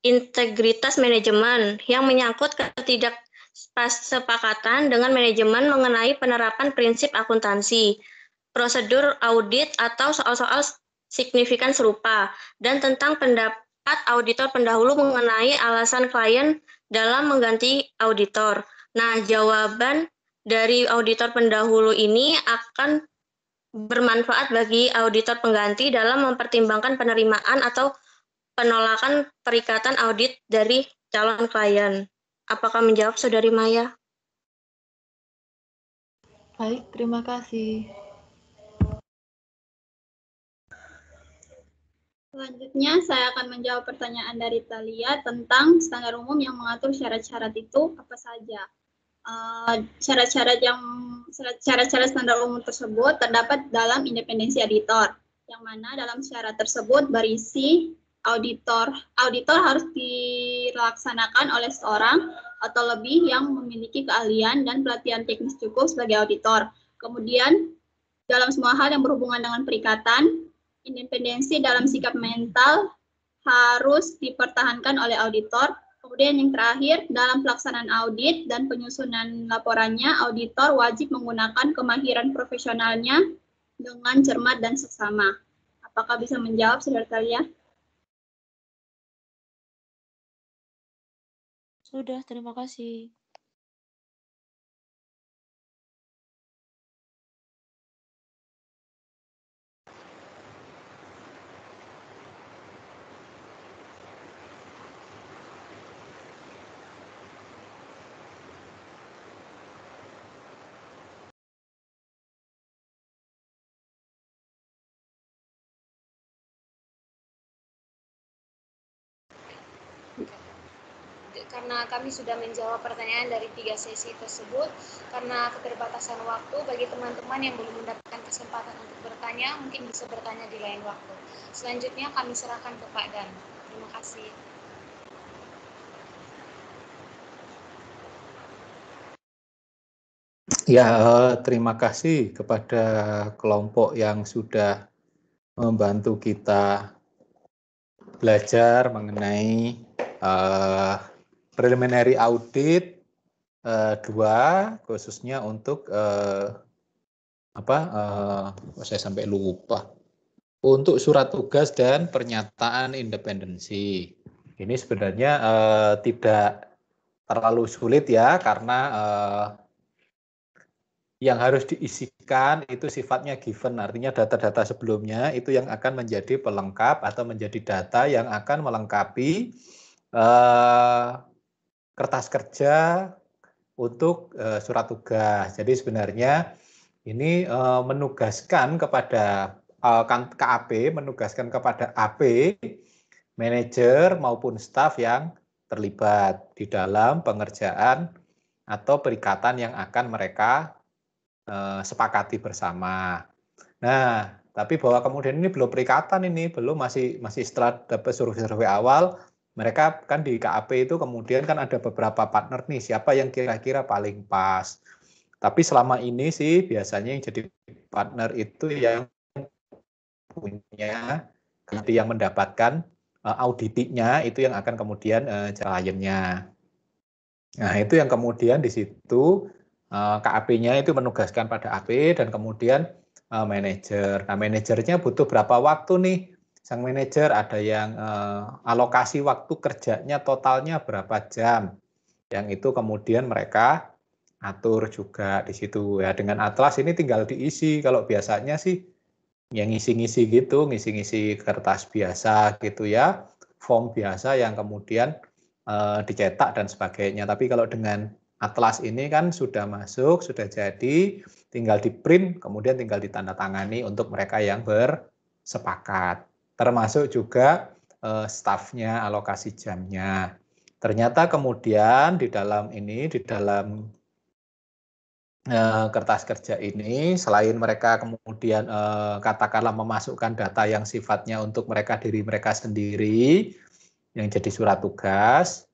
integritas manajemen yang menyangkut ketidaksepakatan dengan manajemen mengenai penerapan prinsip akuntansi, prosedur audit atau soal-soal signifikan serupa, dan tentang pendapat auditor pendahulu mengenai alasan klien dalam mengganti auditor. Nah, jawaban dari auditor pendahulu ini akan bermanfaat bagi auditor pengganti dalam mempertimbangkan penerimaan atau penolakan perikatan audit dari calon klien. Apakah menjawab, Saudari Maya? Baik, terima kasih. Selanjutnya, saya akan menjawab pertanyaan dari Thalia tentang standar umum yang mengatur syarat-syarat itu apa saja. Syarat-syarat standar umum tersebut terdapat dalam independensi auditor, yang mana dalam syarat tersebut berisi auditor harus dilaksanakan oleh seorang atau lebih yang memiliki keahlian dan pelatihan teknis cukup sebagai auditor. Kemudian, dalam semua hal yang berhubungan dengan perikatan, independensi dalam sikap mental harus dipertahankan oleh auditor. Kemudian yang terakhir, dalam pelaksanaan audit dan penyusunan laporannya, auditor wajib menggunakan kemahiran profesionalnya dengan cermat dan seksama. Apakah bisa menjawab, Saudara Thalia? Sudah, terima kasih. Karena kami sudah menjawab pertanyaan dari 3 sesi tersebut, karena keterbatasan waktu, bagi teman-teman yang belum mendapatkan kesempatan untuk bertanya, mungkin bisa bertanya di lain waktu. Selanjutnya kami serahkan ke Pak Dan. Terima kasih. Ya, terima kasih kepada kelompok yang sudah membantu kita belajar mengenai preliminary audit 2, khususnya untuk saya sampai lupa, untuk surat tugas dan pernyataan independensi. Ini sebenarnya tidak terlalu sulit ya, karena yang harus diisikan itu sifatnya given, artinya data-data sebelumnya itu yang akan menjadi pelengkap atau menjadi data yang akan melengkapi kertas kerja untuk surat tugas. Jadi sebenarnya ini menugaskan kepada KAP, menugaskan kepada AP, manajer maupun staf yang terlibat di dalam pengerjaan atau perikatan yang akan mereka sepakati bersama. Nah, tapi bahwa kemudian ini belum perikatan, ini belum, masih setelah dapat survei awal, mereka kan di KAP itu kemudian kan ada beberapa partner nih, siapa yang kira-kira paling pas. Tapi selama ini sih biasanya yang jadi partner itu yang punya, yang mendapatkan auditnya itu yang akan kemudian kliennya. Nah, itu yang kemudian di situ KAP-nya itu menugaskan pada AP dan kemudian manajer. Nah, manajernya butuh berapa waktu nih sang manajer ada yang alokasi waktu kerjanya totalnya berapa jam. Yang itu kemudian mereka atur juga di situ ya. Dengan atlas ini tinggal diisi. Kalau biasanya sih yang ngisi-ngisi gitu, ngisi-ngisi kertas biasa gitu ya, form biasa yang kemudian dicetak dan sebagainya. Tapi kalau dengan atlas ini kan sudah masuk, sudah jadi, tinggal di print, kemudian tinggal ditandatangani untuk mereka yang bersepakat. Termasuk juga stafnya, alokasi jamnya. Ternyata kemudian di dalam ini, di dalam kertas kerja ini, selain mereka kemudian katakanlah memasukkan data yang sifatnya untuk mereka diri mereka sendiri, yang jadi surat tugas,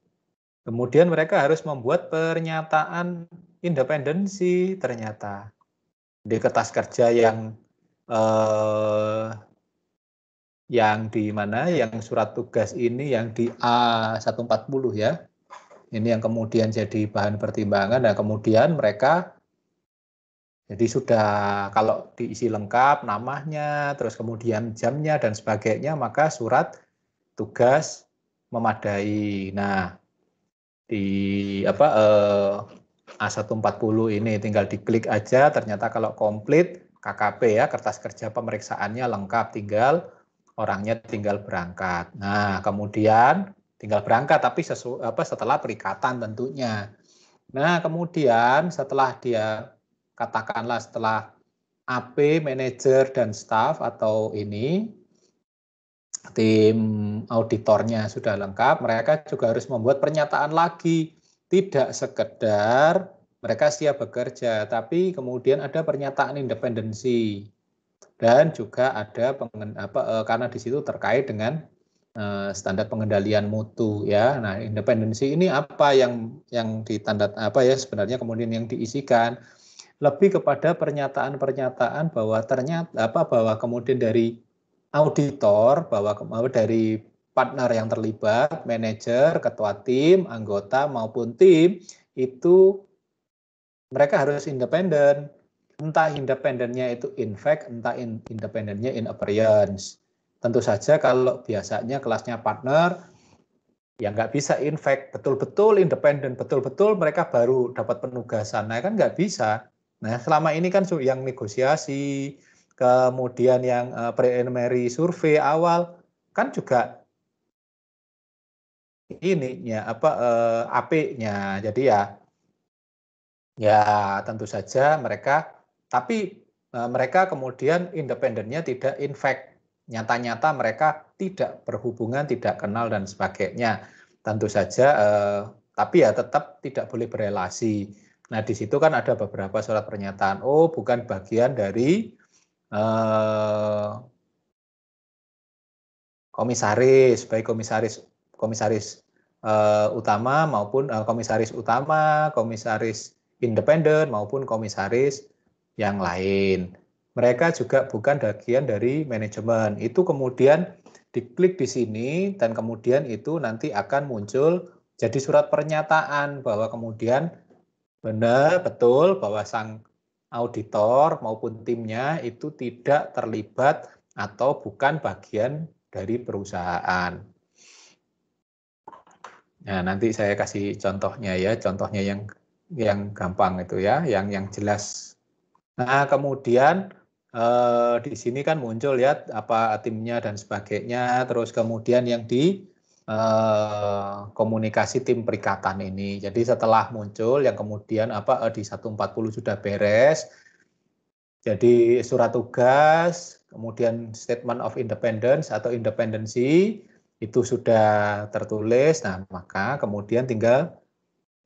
kemudian mereka harus membuat pernyataan independensi ternyata. Di kertas kerja yang di mana, yang surat tugas ini yang di A140 ya, ini yang kemudian jadi bahan pertimbangan. Nah kemudian mereka jadi sudah kalau diisi lengkap namanya, terus kemudian jamnya dan sebagainya, maka surat tugas memadai. Nah di A140 ini tinggal diklik aja, ternyata kalau komplit KKP ya, kertas kerja pemeriksaannya lengkap, tinggal orangnya tinggal berangkat. Nah kemudian tinggal berangkat tapi setelah perikatan tentunya. Nah kemudian setelah dia katakanlah setelah AP, manajer dan staff atau ini tim auditornya sudah lengkap, mereka juga harus membuat pernyataan lagi. Tidak sekedar mereka siap bekerja, tapi kemudian ada pernyataan independensi. Dan juga ada karena di situ terkait dengan standar pengendalian mutu ya. Nah, independensi ini apa yang ditandat sebenarnya kemudian yang diisikan lebih kepada pernyataan-pernyataan bahwa ternyata bahwa kemudian dari auditor, bahwa dari partner yang terlibat, manajer, ketua tim, anggota maupun tim itu mereka harus independen. Entah independennya itu in fact, entah independennya in appearance. Tentu saja kalau biasanya kelasnya partner, ya nggak bisa in fact, betul-betul independen, betul-betul mereka baru dapat penugasan. Nah kan nggak bisa. Nah selama ini kan yang negosiasi, kemudian yang preliminary survei awal, kan juga ininya AP-nya. Jadi ya tentu saja mereka, tapi mereka kemudian independennya tidak in fact, nyata-nyata mereka tidak berhubungan, tidak kenal dan sebagainya. Tentu saja, tapi ya tetap tidak boleh berelasi. Nah di situ kan ada beberapa surat pernyataan, bukan bagian dari komisaris, baik komisaris utama maupun komisaris utama, komisaris independen maupun komisaris yang lain. Mereka juga bukan bagian dari manajemen. Itu kemudian diklik di sini dan kemudian itu nanti akan muncul jadi surat pernyataan bahwa kemudian benar betul bahwa sang auditor maupun timnya itu tidak terlibat atau bukan bagian dari perusahaan. Nah, nanti saya kasih contohnya ya, contohnya yang gampang itu ya, yang jelas. Nah, kemudian di sini kan muncul ya apa timnya dan sebagainya, terus kemudian yang di komunikasi tim perikatan ini. Jadi setelah muncul yang kemudian di 140 sudah beres. Jadi surat tugas, kemudian statement of independence atau independensi itu sudah tertulis. Nah, maka kemudian tinggal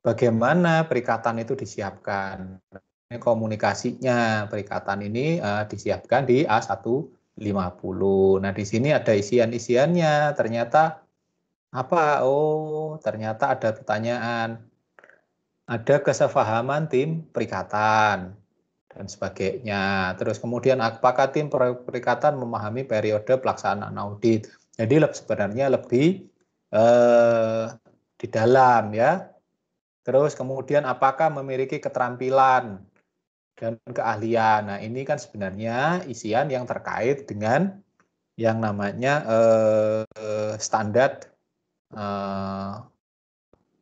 bagaimana perikatan itu disiapkan. Komunikasinya perikatan ini disiapkan di A150. Nah, di sini ada isian-isiannya. Ternyata apa? Ternyata ada pertanyaan. Ada kesepahaman tim perikatan dan sebagainya. Terus kemudian apakah tim perikatan memahami periode pelaksanaan audit? Jadi sebenarnya lebih di dalam ya. Terus kemudian apakah memiliki keterampilan dan keahlian. Nah ini kan sebenarnya isian yang terkait dengan yang namanya standar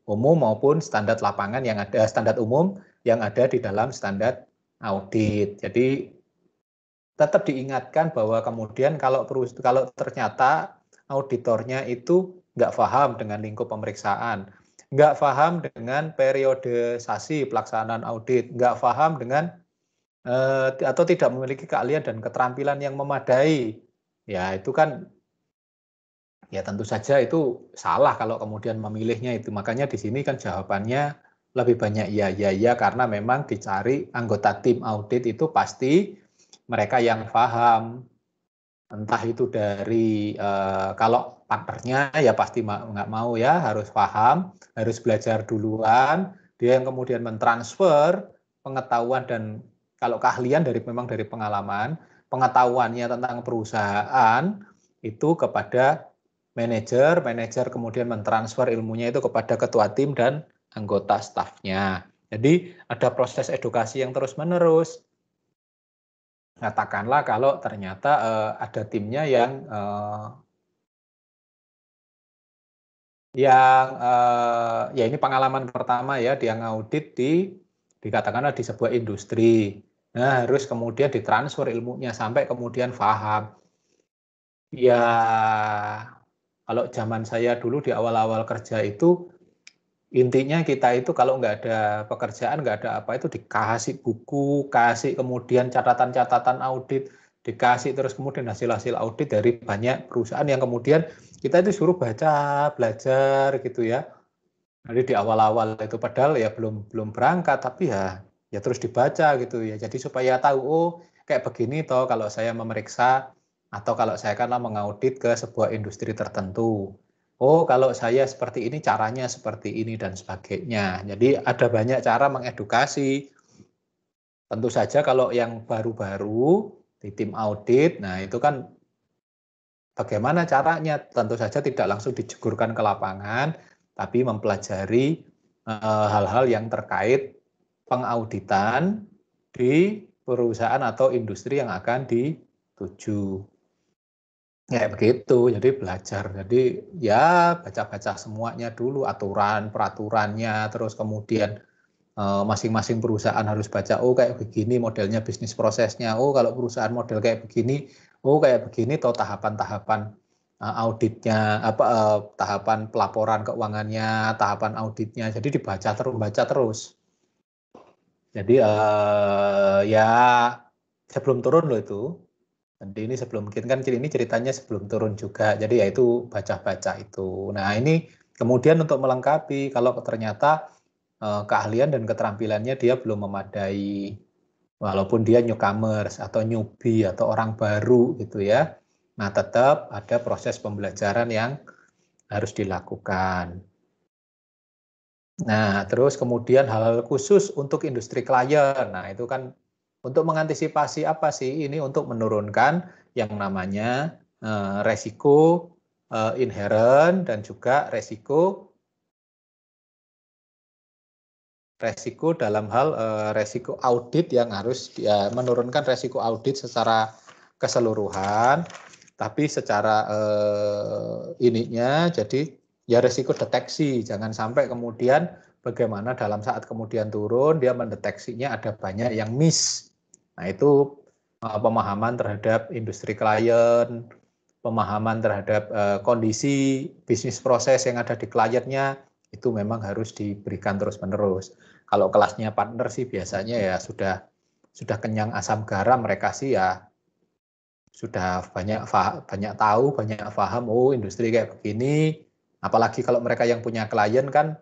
umum maupun standar lapangan yang ada, standar umum yang ada di dalam standar audit. Jadi tetap diingatkan bahwa kemudian kalau ternyata auditornya itu nggak paham dengan lingkup pemeriksaan, nggak paham dengan periodisasi pelaksanaan audit, nggak paham dengan atau tidak memiliki keahlian dan keterampilan yang memadai, ya itu kan ya tentu saja itu salah kalau kemudian memilihnya itu. Makanya di sini kan jawabannya lebih banyak ya karena memang dicari anggota tim audit itu pasti mereka yang paham, entah itu dari kalau partnernya ya pasti nggak mau ya, harus paham, harus belajar duluan, dia yang kemudian mentransfer pengetahuan dan kalau keahlian memang dari pengalaman, pengetahuannya tentang perusahaan itu kepada manajer kemudian mentransfer ilmunya itu kepada ketua tim dan anggota stafnya. Jadi ada proses edukasi yang terus-menerus. Katakanlah kalau ternyata ada timnya yang ya ini pengalaman pertama ya, dia ngaudit dikatakanlah di sebuah industri. Nah, harus kemudian ditransfer ilmunya sampai kemudian paham. Ya, kalau zaman saya dulu di awal-awal kerja itu, intinya kita itu kalau nggak ada pekerjaan, nggak ada apa, itu dikasih buku, kasih kemudian catatan-catatan audit, dikasih terus kemudian hasil-hasil audit dari banyak perusahaan yang kemudian kita itu suruh baca, belajar gitu ya. Jadi di awal-awal itu padahal ya belum berangkat, tapi ya terus dibaca gitu ya. Jadi supaya tahu, oh kayak begini toh kalau saya memeriksa atau kalau saya kan mengaudit ke sebuah industri tertentu. Oh kalau saya seperti ini caranya seperti ini dan sebagainya. Jadi ada banyak cara mengedukasi. Tentu saja kalau yang baru-baru di tim audit, nah itu kan bagaimana caranya? Tentu saja tidak langsung dijegurkan ke lapangan, tapi mempelajari hal-hal yang terkait pengauditan di perusahaan atau industri yang akan dituju. Ya begitu, jadi belajar. Jadi ya baca-baca semuanya dulu, aturan, peraturannya, terus kemudian masing-masing perusahaan harus baca, oh kayak begini modelnya bisnis prosesnya, oh kalau perusahaan model kayak begini, oh kayak begini toh tahapan-tahapan auditnya, tahapan pelaporan keuangannya, tahapan auditnya, jadi dibaca terus. Jadi ya sebelum turun loh itu. Nanti ini sebelum mungkin kan ini ceritanya sebelum turun juga, jadi ya itu baca-baca itu. Nah ini kemudian untuk melengkapi kalau ternyata keahlian dan keterampilannya dia belum memadai, walaupun dia newcomers atau newbie atau orang baru gitu ya. Nah tetap ada proses pembelajaran yang harus dilakukan. Nah terus kemudian hal-hal khusus untuk industri klien, nah itu kan untuk mengantisipasi apa sih? Ini untuk menurunkan yang namanya resiko inherent dan juga resiko dalam hal resiko audit yang harus menurunkan resiko audit secara keseluruhan, tapi secara jadi ya resiko deteksi, jangan sampai kemudian bagaimana dalam saat kemudian turun dia mendeteksinya ada banyak yang miss. Nah itu pemahaman terhadap industri klien, pemahaman terhadap kondisi bisnis proses yang ada di kliennya, itu memang harus diberikan terus-menerus. Kalau kelasnya partner sih biasanya ya sudah kenyang asam garam, mereka sih ya sudah banyak tahu, banyak paham, oh industri kayak begini. Apalagi kalau mereka yang punya klien kan,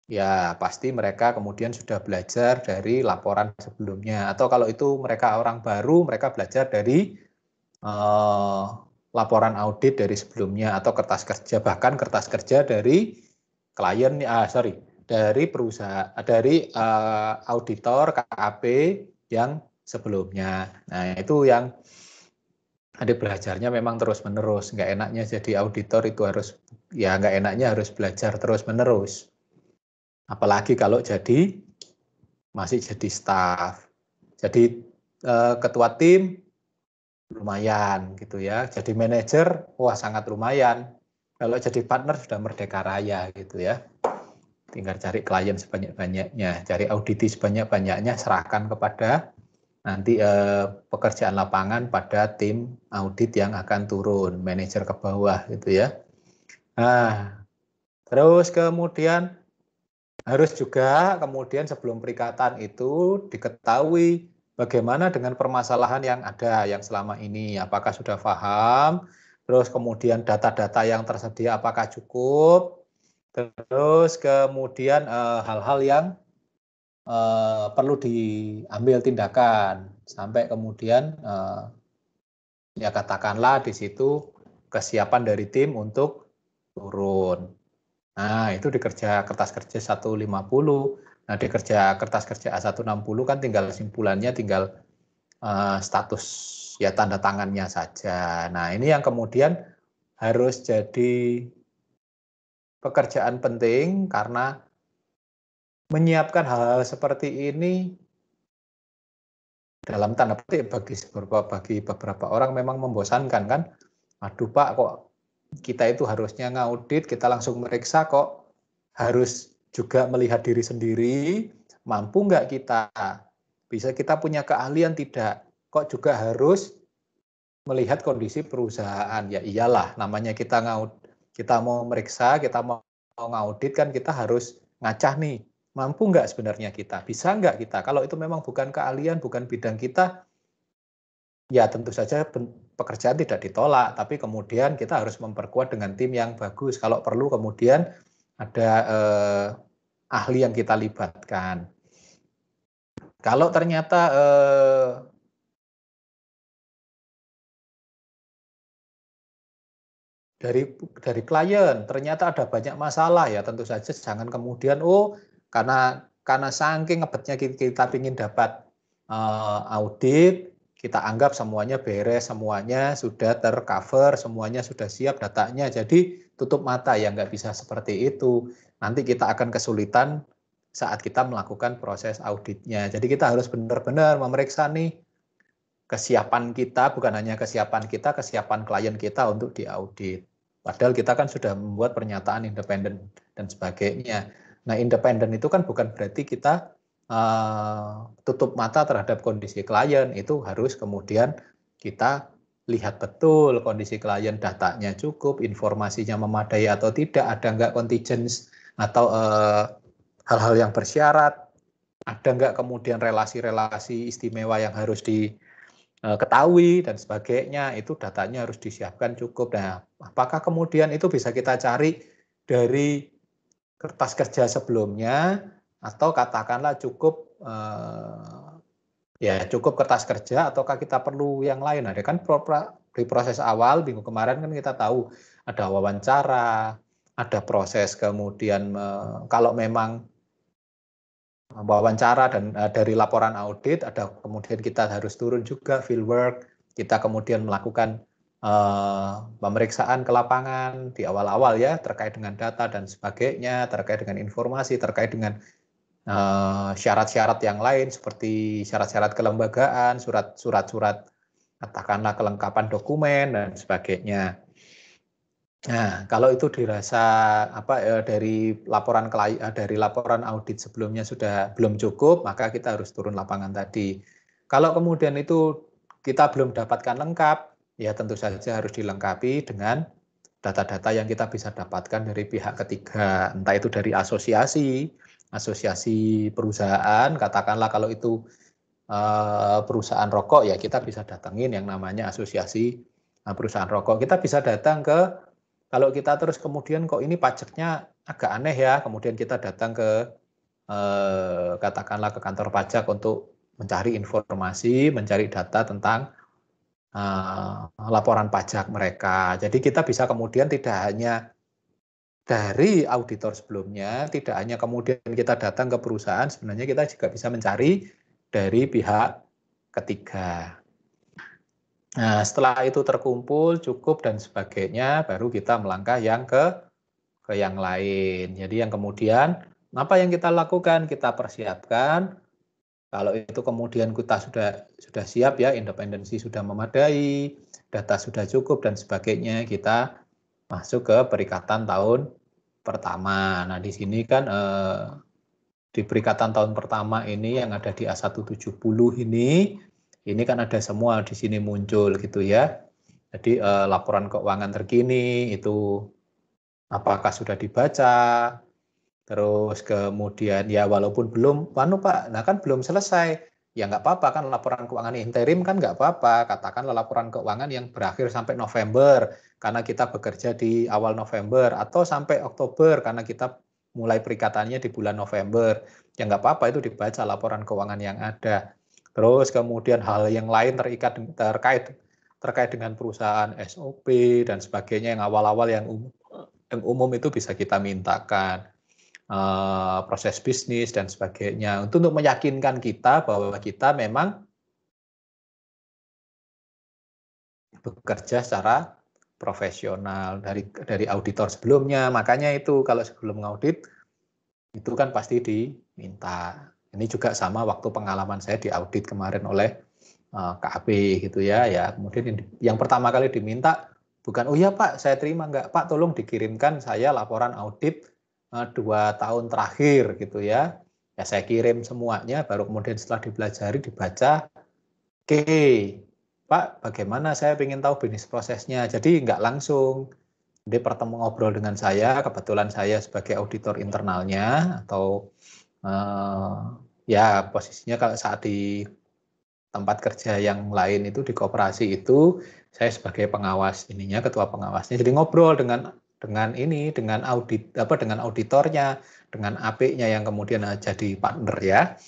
ya pasti mereka kemudian sudah belajar dari laporan sebelumnya. Atau kalau itu mereka orang baru, mereka belajar dari laporan audit dari sebelumnya atau kertas kerja, bahkan kertas kerja dari klien, dari perusahaan, dari auditor KAP yang sebelumnya. Nah itu yang ada belajarnya memang terus-menerus. Nggak enaknya jadi auditor itu harus, ya nggak enaknya harus belajar terus-menerus. Apalagi kalau masih jadi staff. Jadi ketua tim lumayan gitu ya. Jadi manajer, wah sangat lumayan. Kalau jadi partner sudah merdeka raya gitu ya. Tinggal cari klien sebanyak-banyaknya, cari auditi sebanyak-banyaknya, serahkan kepada nanti pekerjaan lapangan pada tim audit yang akan turun, manajer ke bawah gitu ya. Nah, terus kemudian harus juga kemudian sebelum perikatan itu diketahui bagaimana dengan permasalahan yang ada yang selama ini, apakah sudah paham, terus kemudian data-data yang tersedia apakah cukup, terus kemudian hal-hal yang perlu diambil tindakan sampai kemudian ya katakanlah di situ kesiapan dari tim untuk turun. Nah, itu di kerja kertas kerja 150. Nah, di kerja kertas kerja A160 kan tinggal simpulannya tinggal status ya tanda tangannya saja. Nah, ini yang kemudian harus jadi pekerjaan penting karena menyiapkan hal-hal seperti ini dalam tanda petik bagi beberapa orang memang membosankan kan. Aduh Pak, kok kita itu harusnya ngaudit, kita langsung meriksa kok harus juga melihat diri sendiri, mampu nggak kita? Bisa kita punya keahlian tidak? Kok juga harus melihat kondisi perusahaan? Ya iyalah, namanya kita mau meriksa, kita mau ngaudit kan kita harus ngacah nih. Mampu nggak sebenarnya kita? Bisa nggak kita? Kalau itu memang bukan keahlian, bukan bidang kita, ya tentu saja pekerjaan tidak ditolak, tapi kemudian kita harus memperkuat dengan tim yang bagus. Kalau perlu kemudian ada ahli yang kita libatkan. Kalau ternyata dari klien ternyata ada banyak masalah, ya tentu saja jangan kemudian karena saking ngebetnya kita ingin dapat audit, kita anggap semuanya beres, semuanya sudah tercover, semuanya sudah siap datanya, jadi tutup mata, ya nggak bisa seperti itu. Nanti kita akan kesulitan saat kita melakukan proses auditnya. Jadi kita harus benar-benar memeriksa nih kesiapan kita, bukan hanya kesiapan kita, kesiapan klien kita untuk diaudit. Padahal kita kan sudah membuat pernyataan independen dan sebagainya. Nah, independen itu kan bukan berarti kita tutup mata terhadap kondisi klien. Itu harus kemudian kita lihat betul kondisi klien, datanya cukup, informasinya memadai atau tidak, ada nggak contingent atau hal-hal yang bersyarat, ada nggak kemudian relasi-relasi istimewa yang harus diketahui dan sebagainya, itu datanya harus disiapkan cukup. Nah, apakah kemudian itu bisa kita cari dari kertas kerja sebelumnya atau katakanlah cukup cukup kertas kerja ataukah kita perlu yang lain? Ada kan di proses awal minggu kemarin kan kita tahu ada wawancara, ada proses kemudian kalau memang wawancara dan dari laporan audit ada kemudian kita harus turun juga field work, kita kemudian melakukan pemeriksaan ke lapangan di awal-awal ya terkait dengan data dan sebagainya, terkait dengan informasi, terkait dengan syarat-syarat yang lain seperti syarat-syarat kelembagaan, surat-surat katakanlah kelengkapan dokumen dan sebagainya. Nah, kalau itu dirasa dari laporan audit sebelumnya sudah belum cukup, maka kita harus turun lapangan tadi. Kalau kemudian itu kita belum dapatkan lengkap, ya tentu saja harus dilengkapi dengan data-data yang kita bisa dapatkan dari pihak ketiga, entah itu dari asosiasi perusahaan, katakanlah kalau itu perusahaan rokok, ya kita bisa datangin yang namanya asosiasi perusahaan rokok. Kita bisa datang kalau kita terus kemudian kok ini pajaknya agak aneh ya, kemudian kita datang ke katakanlah ke kantor pajak untuk mencari informasi, mencari data tentang laporan pajak mereka. Jadi kita bisa kemudian tidak hanya dari auditor sebelumnya, tidak hanya kemudian kita datang ke perusahaan, sebenarnya kita juga bisa mencari dari pihak ketiga. Nah, setelah itu terkumpul, cukup dan sebagainya, baru kita melangkah yang ke yang lain. Jadi yang kemudian, apa yang kita lakukan? Kita persiapkan Kalau itu kemudian kita sudah siap ya, independensi sudah memadai, data sudah cukup dan sebagainya, kita masuk ke perikatan tahun pertama. Nah, di sini kan di perikatan tahun pertama ini yang ada di A170 ini kan ada semua di sini muncul gitu ya. Jadi laporan keuangan terkini itu apakah sudah dibaca, terus kemudian ya walaupun belum, Pak, nah kan belum selesai, ya nggak apa-apa kan laporan keuangan interim kan nggak apa-apa, katakanlah laporan keuangan yang berakhir sampai November karena kita bekerja di awal November atau sampai Oktober karena kita mulai perikatannya di bulan November, ya nggak apa-apa itu dibaca laporan keuangan yang ada. Terus kemudian hal yang lain terkait dengan perusahaan SOP dan sebagainya yang awal-awal yang umum itu bisa kita mintakan. Proses bisnis dan sebagainya untuk meyakinkan kita bahwa kita memang bekerja secara profesional dari auditor sebelumnya. Makanya itu kalau sebelum ngaudit itu kan pasti diminta. Ini juga sama waktu pengalaman saya di audit kemarin oleh KAP gitu ya. Ya kemudian yang pertama kali diminta bukan oh ya Pak saya terima enggak Pak tolong dikirimkan saya laporan audit 2 tahun terakhir gitu ya. Ya saya kirim semuanya baru kemudian setelah dipelajari dibaca. Oke, Pak bagaimana saya ingin tahu bisnis prosesnya. Jadi enggak langsung. Dia pertemu ngobrol dengan saya, kebetulan saya sebagai auditor internalnya atau ya posisinya kalau saat di tempat kerja yang lain itu di koperasi itu saya sebagai pengawas ininya, ketua pengawasnya. Jadi ngobrol dengan auditornya, dengan AP-nya yang kemudian jadi partner ya.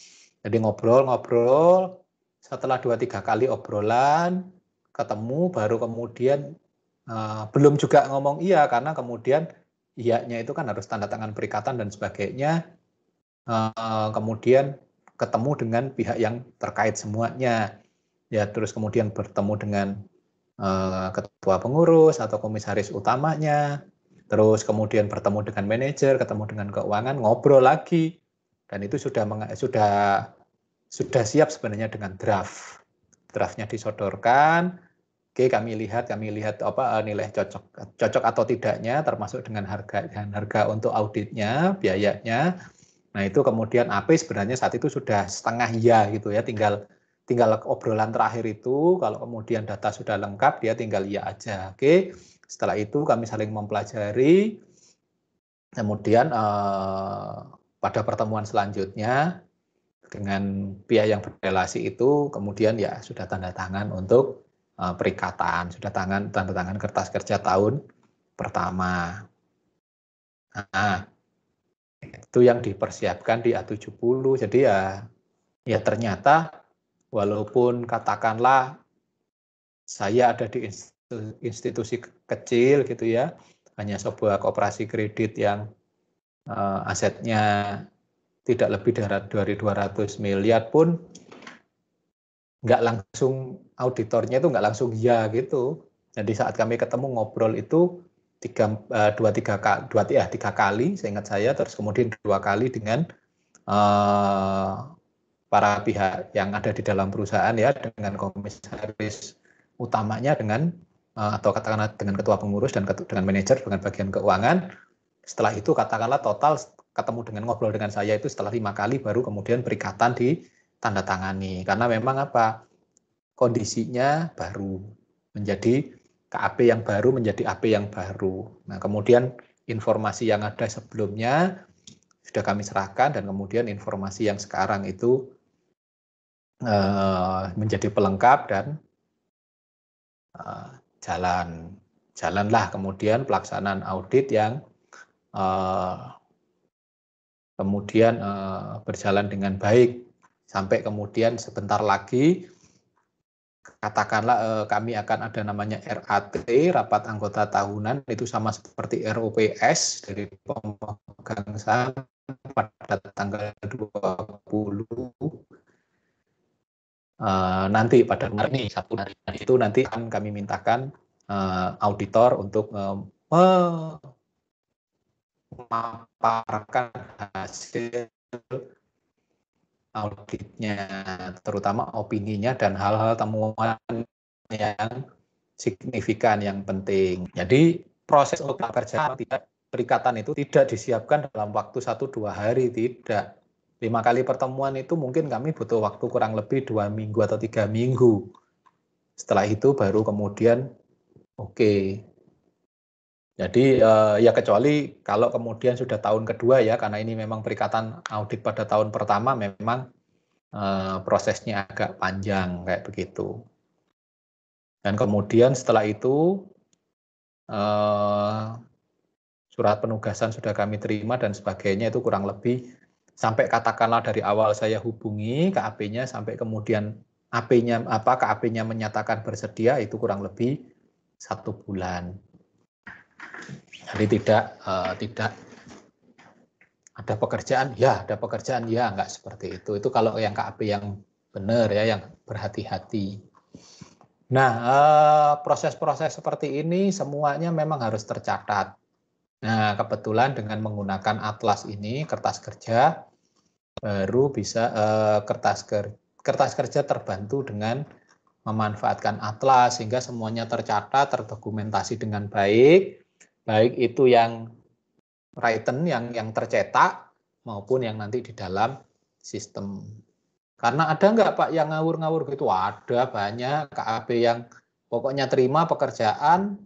Jadi ngobrol, setelah 2-3 kali obrolan, ketemu baru kemudian belum juga ngomong iya karena kemudian iyanya itu kan harus tanda tangan perikatan dan sebagainya. Kemudian ketemu dengan pihak yang terkait semuanya. Ya terus kemudian bertemu dengan ketua pengurus atau komisaris utamanya. Terus kemudian bertemu dengan manajer, ketemu dengan keuangan, ngobrol lagi. Dan itu sudah siap sebenarnya dengan draft. Draftnya disodorkan. Oke, kami lihat apa nilai cocok atau tidaknya termasuk dengan harga untuk auditnya, biayanya. Nah, itu kemudian AP sebenarnya saat itu sudah setengah ya gitu ya, tinggal obrolan terakhir itu kalau kemudian data sudah lengkap dia tinggal ya aja. Oke. Setelah itu kami saling mempelajari. Kemudian pada pertemuan selanjutnya dengan pihak yang berrelasi itu kemudian ya sudah tanda tangan untuk perikatan, sudah tanda tangan kertas kerja tahun pertama. Nah, itu yang dipersiapkan di A70. Jadi ya ternyata walaupun katakanlah saya ada di institusi kecil gitu ya, hanya sebuah koperasi kredit yang asetnya tidak lebih dari 200 miliar pun nggak langsung auditornya itu nggak langsung ya gitu. Jadi saat kami ketemu ngobrol itu 3 kali, seingat saya, terus kemudian 2 kali dengan para pihak yang ada di dalam perusahaan ya, dengan komisaris utamanya dengan atau katakanlah dengan ketua pengurus dan dengan manajer dengan bagian keuangan. Setelah itu katakanlah total ketemu dengan ngobrol dengan saya itu setelah 5 kali baru kemudian perikatan ditandatangani karena memang apa kondisinya baru menjadi KAP yang baru menjadi AP yang baru. Nah kemudian informasi yang ada sebelumnya sudah kami serahkan dan kemudian informasi yang sekarang itu menjadi pelengkap dan jalanlah kemudian pelaksanaan audit yang kemudian berjalan dengan baik sampai kemudian sebentar lagi katakanlah kami akan ada namanya RAT, rapat anggota tahunan, itu sama seperti ROPS dari pemegang saham pada tanggal 20 nanti pada hari ini Sabtu itu nanti akan kami mintakan auditor untuk memaparkan hasil auditnya, terutama opininya dan hal-hal temuan yang signifikan, yang penting. Jadi proses untuk pekerjaan tidak perikatan itu tidak disiapkan dalam waktu 1-2 hari, tidak. 5 kali pertemuan itu mungkin kami butuh waktu kurang lebih 2 minggu atau 3 minggu. Setelah itu baru kemudian oke. Jadi ya kecuali kalau kemudian sudah tahun kedua ya, karena ini memang perikatan audit pada tahun pertama memang prosesnya agak panjang kayak begitu. Dan kemudian setelah itu surat penugasan sudah kami terima dan sebagainya, itu kurang lebih sampai katakanlah dari awal saya hubungi ke AP-nya sampai kemudian KAP-nya menyatakan bersedia, itu kurang lebih 1 bulan. Jadi tidak ada pekerjaan ya, enggak seperti itu. Itu kalau yang KAP yang benar ya, yang berhati-hati. Nah, proses-proses seperti ini semuanya memang harus tercatat. Nah, kebetulan dengan menggunakan atlas ini, kertas kerja, baru bisa kertas kerja terbantu dengan memanfaatkan atlas sehingga semuanya tercatat, terdokumentasi dengan baik itu yang written, yang tercetak maupun yang nanti di dalam sistem. Karena ada nggak Pak yang ngawur-ngawur gitu? Ada banyak KAP yang pokoknya terima pekerjaan,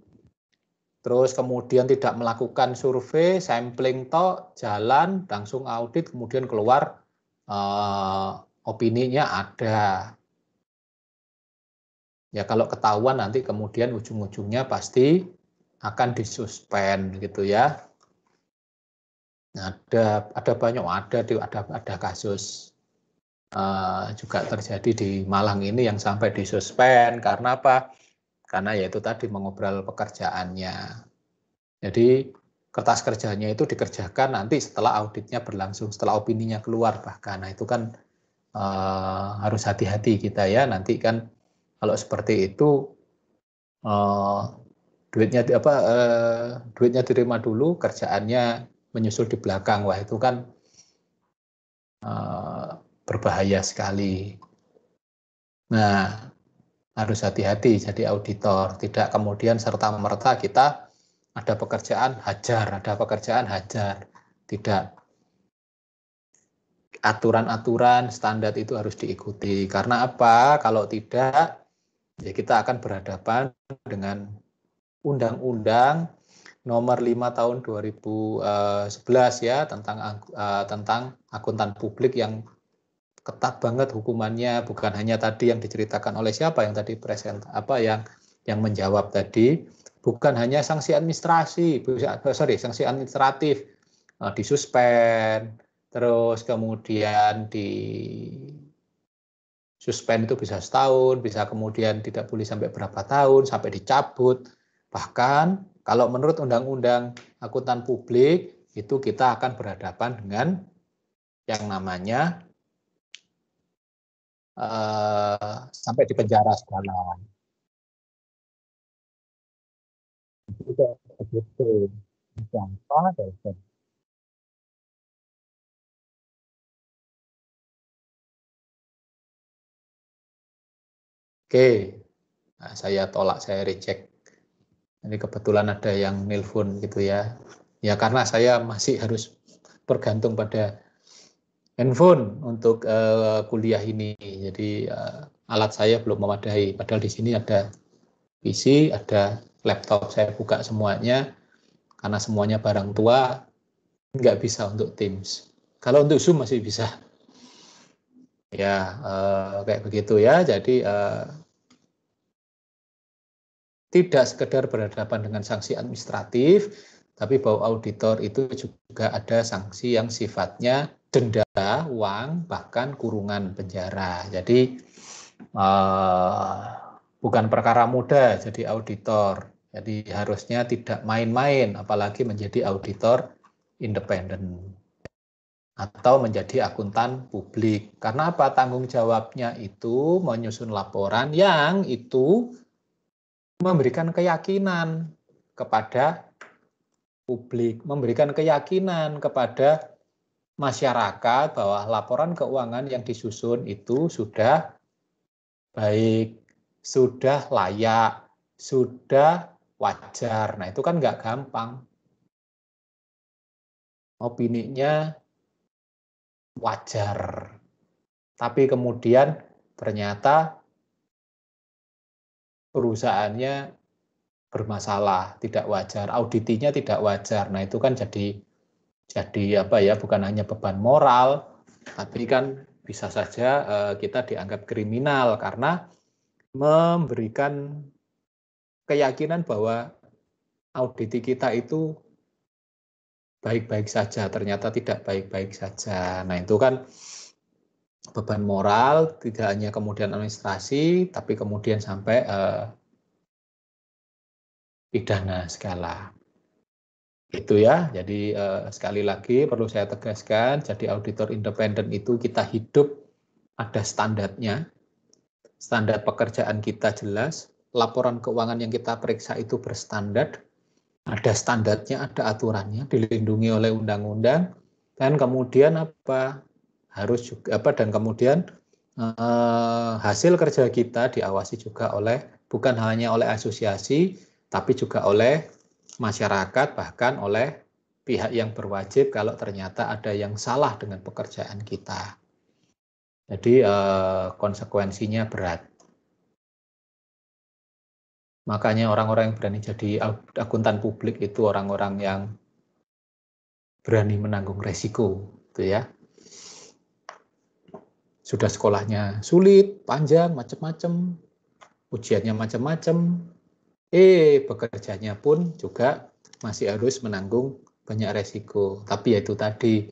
terus kemudian tidak melakukan survei, sampling toh, jalan, langsung audit, kemudian keluar opininya ada. Ya kalau ketahuan nanti kemudian ujung-ujungnya pasti akan disuspend gitu ya. Ada banyak, ada kasus juga terjadi di Malang ini yang sampai disuspend karena apa? Karena yaitu tadi mengobrol pekerjaannya. Jadi kertas kerjanya itu dikerjakan nanti setelah auditnya berlangsung, setelah opininya keluar bahkan. Nah itu kan harus hati-hati kita ya, nanti kan kalau seperti itu duitnya diterima dulu, kerjaannya menyusul di belakang. Wah itu kan berbahaya sekali. Nah, harus hati-hati jadi auditor, tidak kemudian serta-merta kita ada pekerjaan hajar, tidak. Aturan-aturan standar itu harus diikuti. Karena apa? Kalau tidak, ya kita akan berhadapan dengan Undang-Undang Nomor 5 Tahun 2011 ya tentang akuntan publik yang ketat banget hukumannya, bukan hanya tadi yang diceritakan oleh siapa yang tadi yang menjawab tadi, bukan hanya sanksi administratif, disuspend, terus kemudian disuspend itu bisa setahun, bisa kemudian tidak boleh sampai berapa tahun, sampai dicabut. Bahkan kalau menurut Undang-Undang Akuntan Publik itu kita akan berhadapan dengan yang namanya sampai di penjara segala. Begitu. Oke, nah, saya tolak, saya reject. Ini kebetulan ada yang nelpon gitu ya. Ya karena saya masih harus bergantung pada handphone untuk kuliah ini. Jadi alat saya belum memadai. Padahal di sini ada PC, ada laptop, saya buka semuanya. Karena semuanya barang tua, nggak bisa untuk Teams. Kalau untuk Zoom masih bisa. Ya kayak begitu ya. Jadi tidak sekedar berhadapan dengan sanksi administratif, tapi bahwa auditor itu juga ada sanksi yang sifatnya denda, uang, bahkan kurungan penjara. Jadi bukan perkara mudah jadi auditor. Jadi harusnya tidak main-main, apalagi menjadi auditor independen atau menjadi akuntan publik. Karena apa? Tanggung jawabnya itu menyusun laporan yang itu memberikan keyakinan kepada publik, memberikan keyakinan kepada masyarakat bahwa laporan keuangan yang disusun itu sudah baik, sudah layak, sudah wajar. Nah, itu kan nggak gampang. Opininya wajar. Tapi kemudian ternyata perusahaannya bermasalah, tidak wajar, auditinya tidak wajar. Nah, itu kan jadi apa ya, bukan hanya beban moral, tapi kan bisa saja kita dianggap kriminal karena memberikan keyakinan bahwa auditi kita itu baik-baik saja, ternyata tidak baik-baik saja. Nah, itu kan beban moral, tidak hanya kemudian administrasi, tapi kemudian sampai pidana segala. Itu ya, jadi sekali lagi perlu saya tegaskan, jadi auditor independen itu kita hidup ada standarnya, standar pekerjaan kita jelas, laporan keuangan yang kita periksa itu berstandar, ada standarnya, ada aturannya, dilindungi oleh undang-undang, dan kemudian apa harus juga apa dan kemudian hasil kerja kita diawasi juga oleh bukan hanya oleh asosiasi, tapi juga oleh masyarakat, bahkan oleh pihak yang berwajib kalau ternyata ada yang salah dengan pekerjaan kita. Jadi konsekuensinya berat. Makanya orang-orang yang berani jadi akuntan publik itu orang-orang yang berani menanggung resiko, gitu ya. Sudah sekolahnya sulit, panjang, macam-macam, ujiannya macam-macam. Bekerjanya pun juga masih harus menanggung banyak resiko. Tapi ya itu tadi,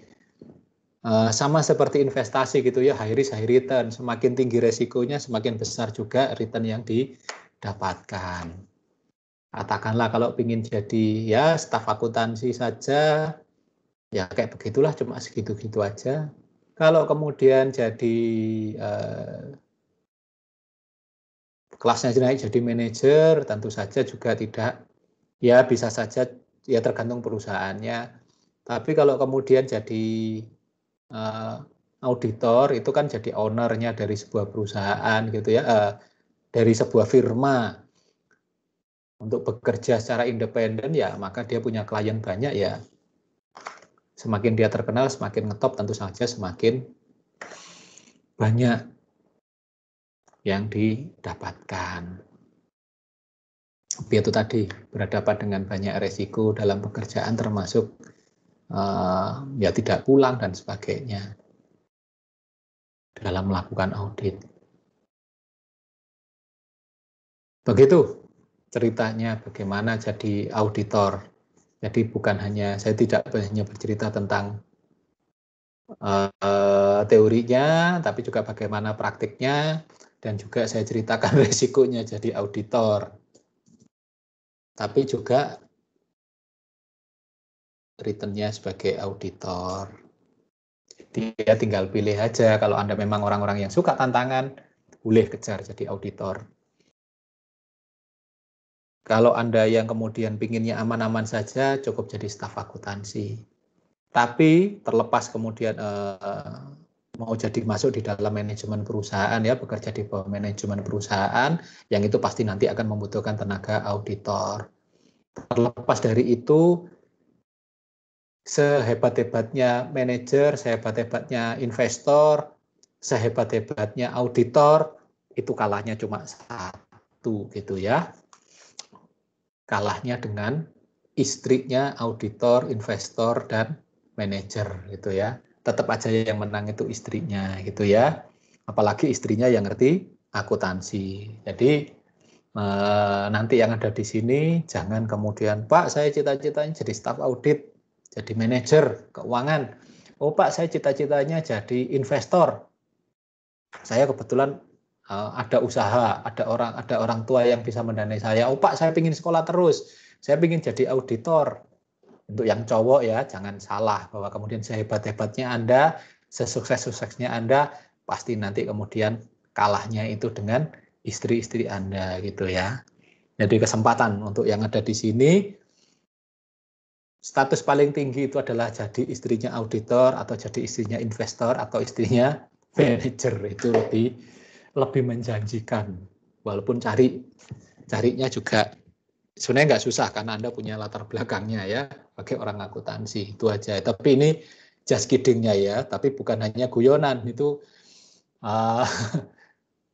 sama seperti investasi gitu ya, high risk, high return. Semakin tinggi resikonya, semakin besar juga return yang didapatkan. Katakanlah kalau ingin jadi ya staf akuntansi saja, ya kayak begitulah, cuma segitu-gitu aja. Kalau kemudian jadi kelasnya naik jadi manajer, tentu saja juga tidak, ya bisa saja ya tergantung perusahaannya. Tapi kalau kemudian jadi auditor itu kan jadi ownernya dari sebuah perusahaan gitu ya, dari sebuah firma. Untuk bekerja secara independen ya maka dia punya klien banyak ya. Semakin dia terkenal, semakin ngetop, tentu saja semakin banyak yang didapatkan. Itu tadi, berhadapan dengan banyak resiko dalam pekerjaan termasuk ya tidak pulang dan sebagainya dalam melakukan audit. Begitu ceritanya bagaimana jadi auditor. Jadi bukan hanya, saya tidak hanya bercerita tentang teorinya, tapi juga bagaimana praktiknya, dan juga saya ceritakan resikonya jadi auditor. Tapi juga returnnya sebagai auditor. Dia tinggal pilih aja, kalau Anda memang orang-orang yang suka tantangan, boleh kejar jadi auditor. Kalau Anda yang kemudian pinginnya aman-aman saja, cukup jadi staf akuntansi. Tapi terlepas kemudian mau jadi masuk di dalam manajemen perusahaan ya, bekerja di bawah manajemen perusahaan, yang itu pasti nanti akan membutuhkan tenaga auditor. Terlepas dari itu, sehebat-hebatnya manajer, sehebat-hebatnya investor, sehebat-hebatnya auditor, itu kalahnya cuma satu gitu ya. Kalahnya dengan istrinya auditor, investor, dan manajer gitu ya. Tetap aja yang menang itu istrinya gitu ya. Apalagi istrinya yang ngerti akuntansi. Jadi nanti yang ada di sini jangan kemudian, Pak saya cita-citanya jadi staf audit, jadi manajer keuangan. Oh Pak saya cita-citanya jadi investor. Saya kebetulan ada usaha, ada orang tua yang bisa mendanai saya. Oh Pak, saya ingin sekolah terus, saya ingin jadi auditor. Untuk yang cowok ya, jangan salah bahwa kemudian sehebat-hebatnya Anda, sesukses-suksesnya Anda, pasti nanti kemudian kalahnya itu dengan istri-istri Anda gitu ya. Jadi kesempatan untuk yang ada di sini, status paling tinggi itu adalah jadi istrinya auditor atau jadi istrinya investor atau istrinya manajer. Itu lebih menjanjikan, walaupun carinya juga sebenarnya nggak susah karena Anda punya latar belakangnya ya sebagai orang akuntansi, itu aja. Tapi ini just kidding-nya ya, tapi bukan hanya guyonan itu.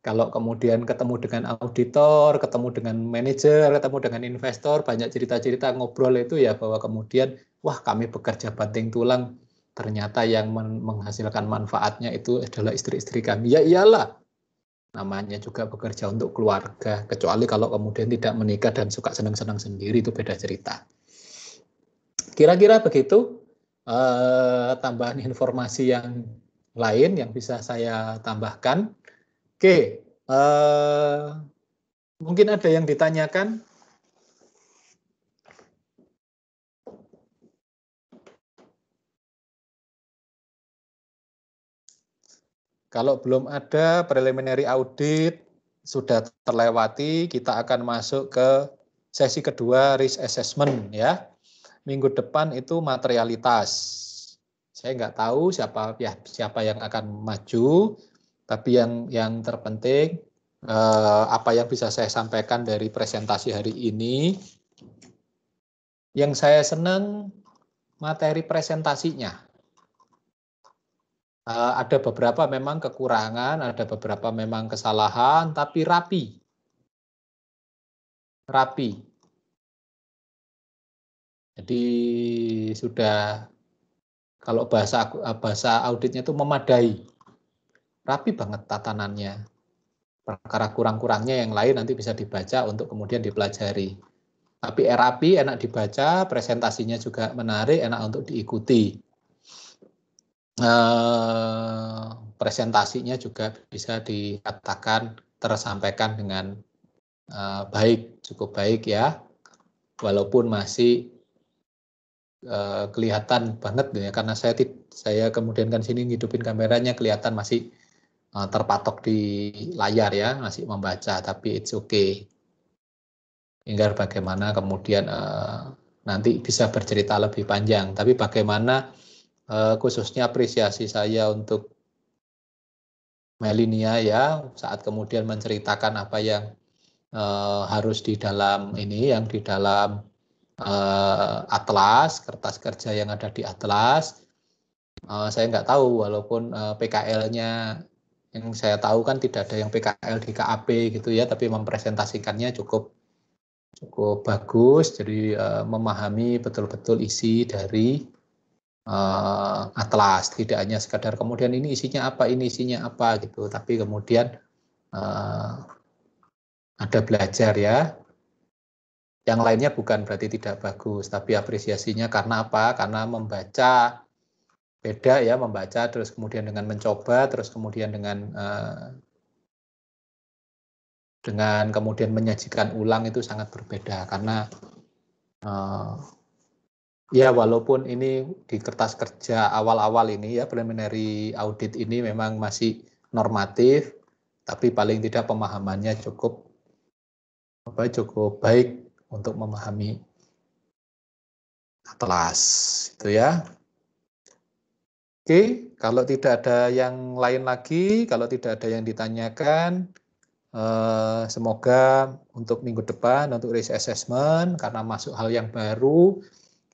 Kalau kemudian ketemu dengan auditor, ketemu dengan manajer, ketemu dengan investor, banyak cerita-cerita ngobrol itu ya bahwa kemudian, wah kami bekerja banting tulang, ternyata yang menghasilkan manfaatnya itu adalah istri-istri kami. Ya iyalah, namanya juga bekerja untuk keluarga, kecuali kalau kemudian tidak menikah dan suka senang-senang sendiri, itu beda cerita. Kira-kira begitu, tambahan informasi yang lain yang bisa saya tambahkan. Oke, mungkin ada yang ditanyakan? Kalau belum ada, preliminary audit sudah terlewati, kita akan masuk ke sesi kedua, risk assessment ya. Minggu depan itu materialitas. Saya nggak tahu siapa yang akan maju. Tapi yang terpenting, apa yang bisa saya sampaikan dari presentasi hari ini, yang saya senang materi presentasinya. Ada beberapa memang kekurangan, ada beberapa memang kesalahan, tapi rapi. Jadi sudah, kalau bahasa auditnya itu memadai. Rapi banget tatanannya. Perkara kurang-kurangnya yang lain nanti bisa dibaca untuk kemudian dipelajari. Tapi rapi, enak dibaca, presentasinya juga menarik, enak untuk diikuti. Presentasinya juga bisa dikatakan tersampaikan dengan baik, cukup baik ya. Walaupun masih kelihatan banget ya, karena saya kemudian kan sini ngidupin kameranya, kelihatan masih terpatok di layar ya, masih membaca, tapi it's okay. Hingga bagaimana kemudian nanti bisa bercerita lebih panjang, tapi bagaimana khususnya apresiasi saya untuk Melinia ya, saat kemudian menceritakan apa yang harus di dalam ini, yang di dalam atlas, kertas kerja yang ada di atlas. Saya nggak tahu, walaupun PKL-nya yang saya tahu kan tidak ada yang PKL di KAP gitu ya, tapi mempresentasikannya cukup bagus, jadi memahami betul-betul isi dari atlas, tidak hanya sekadar kemudian ini isinya apa gitu, tapi kemudian ada belajar ya. Yang lainnya bukan berarti tidak bagus, tapi apresiasinya karena apa? Karena membaca beda ya, membaca terus kemudian dengan mencoba, terus kemudian dengan kemudian menyajikan ulang itu sangat berbeda, karena ya walaupun ini di kertas kerja awal-awal ini ya, preliminary audit ini memang masih normatif, tapi paling tidak pemahamannya cukup baik untuk memahami atlas itu ya. Oke, kalau tidak ada yang lain lagi, kalau tidak ada yang ditanyakan, semoga untuk minggu depan, untuk risk assessment, karena masuk hal yang baru,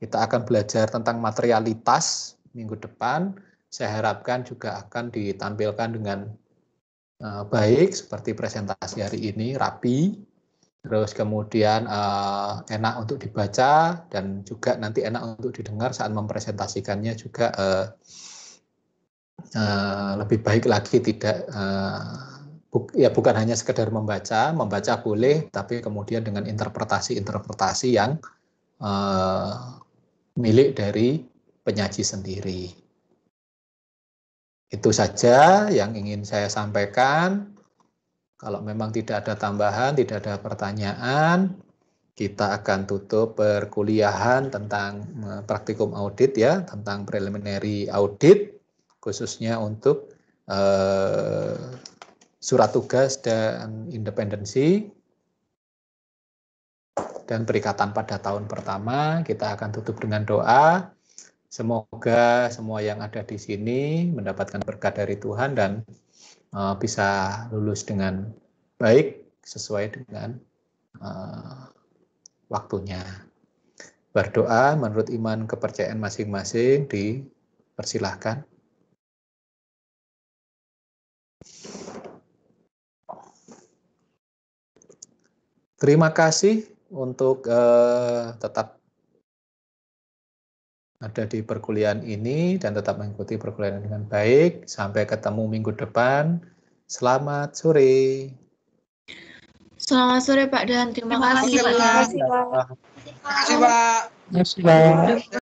kita akan belajar tentang materialitas minggu depan. Saya harapkan juga akan ditampilkan dengan baik, seperti presentasi hari ini, rapi, terus kemudian enak untuk dibaca, dan juga nanti enak untuk didengar saat mempresentasikannya juga lebih baik lagi, tidak ya bukan hanya sekedar membaca boleh, tapi kemudian dengan interpretasi yang milik dari penyaji sendiri. Itu saja yang ingin saya sampaikan. Kalau memang tidak ada tambahan, tidak ada pertanyaan, kita akan tutup perkuliahan tentang praktikum audit ya, tentang preliminary audit, khususnya untuk surat tugas dan independensi. dan perikatan pada tahun pertama. Kita akan tutup dengan doa. Semoga semua yang ada di sini mendapatkan berkat dari Tuhan dan bisa lulus dengan baik sesuai dengan waktunya. Berdoa menurut iman kepercayaan masing-masing, dipersilahkan. Terima kasih untuk tetap ada di perkuliahan ini dan tetap mengikuti perkuliahan dengan baik. Sampai ketemu minggu depan. Selamat sore. Selamat sore Pak Dan, terima kasih Pak. Terima kasih, Pak. Terima kasih, Pak.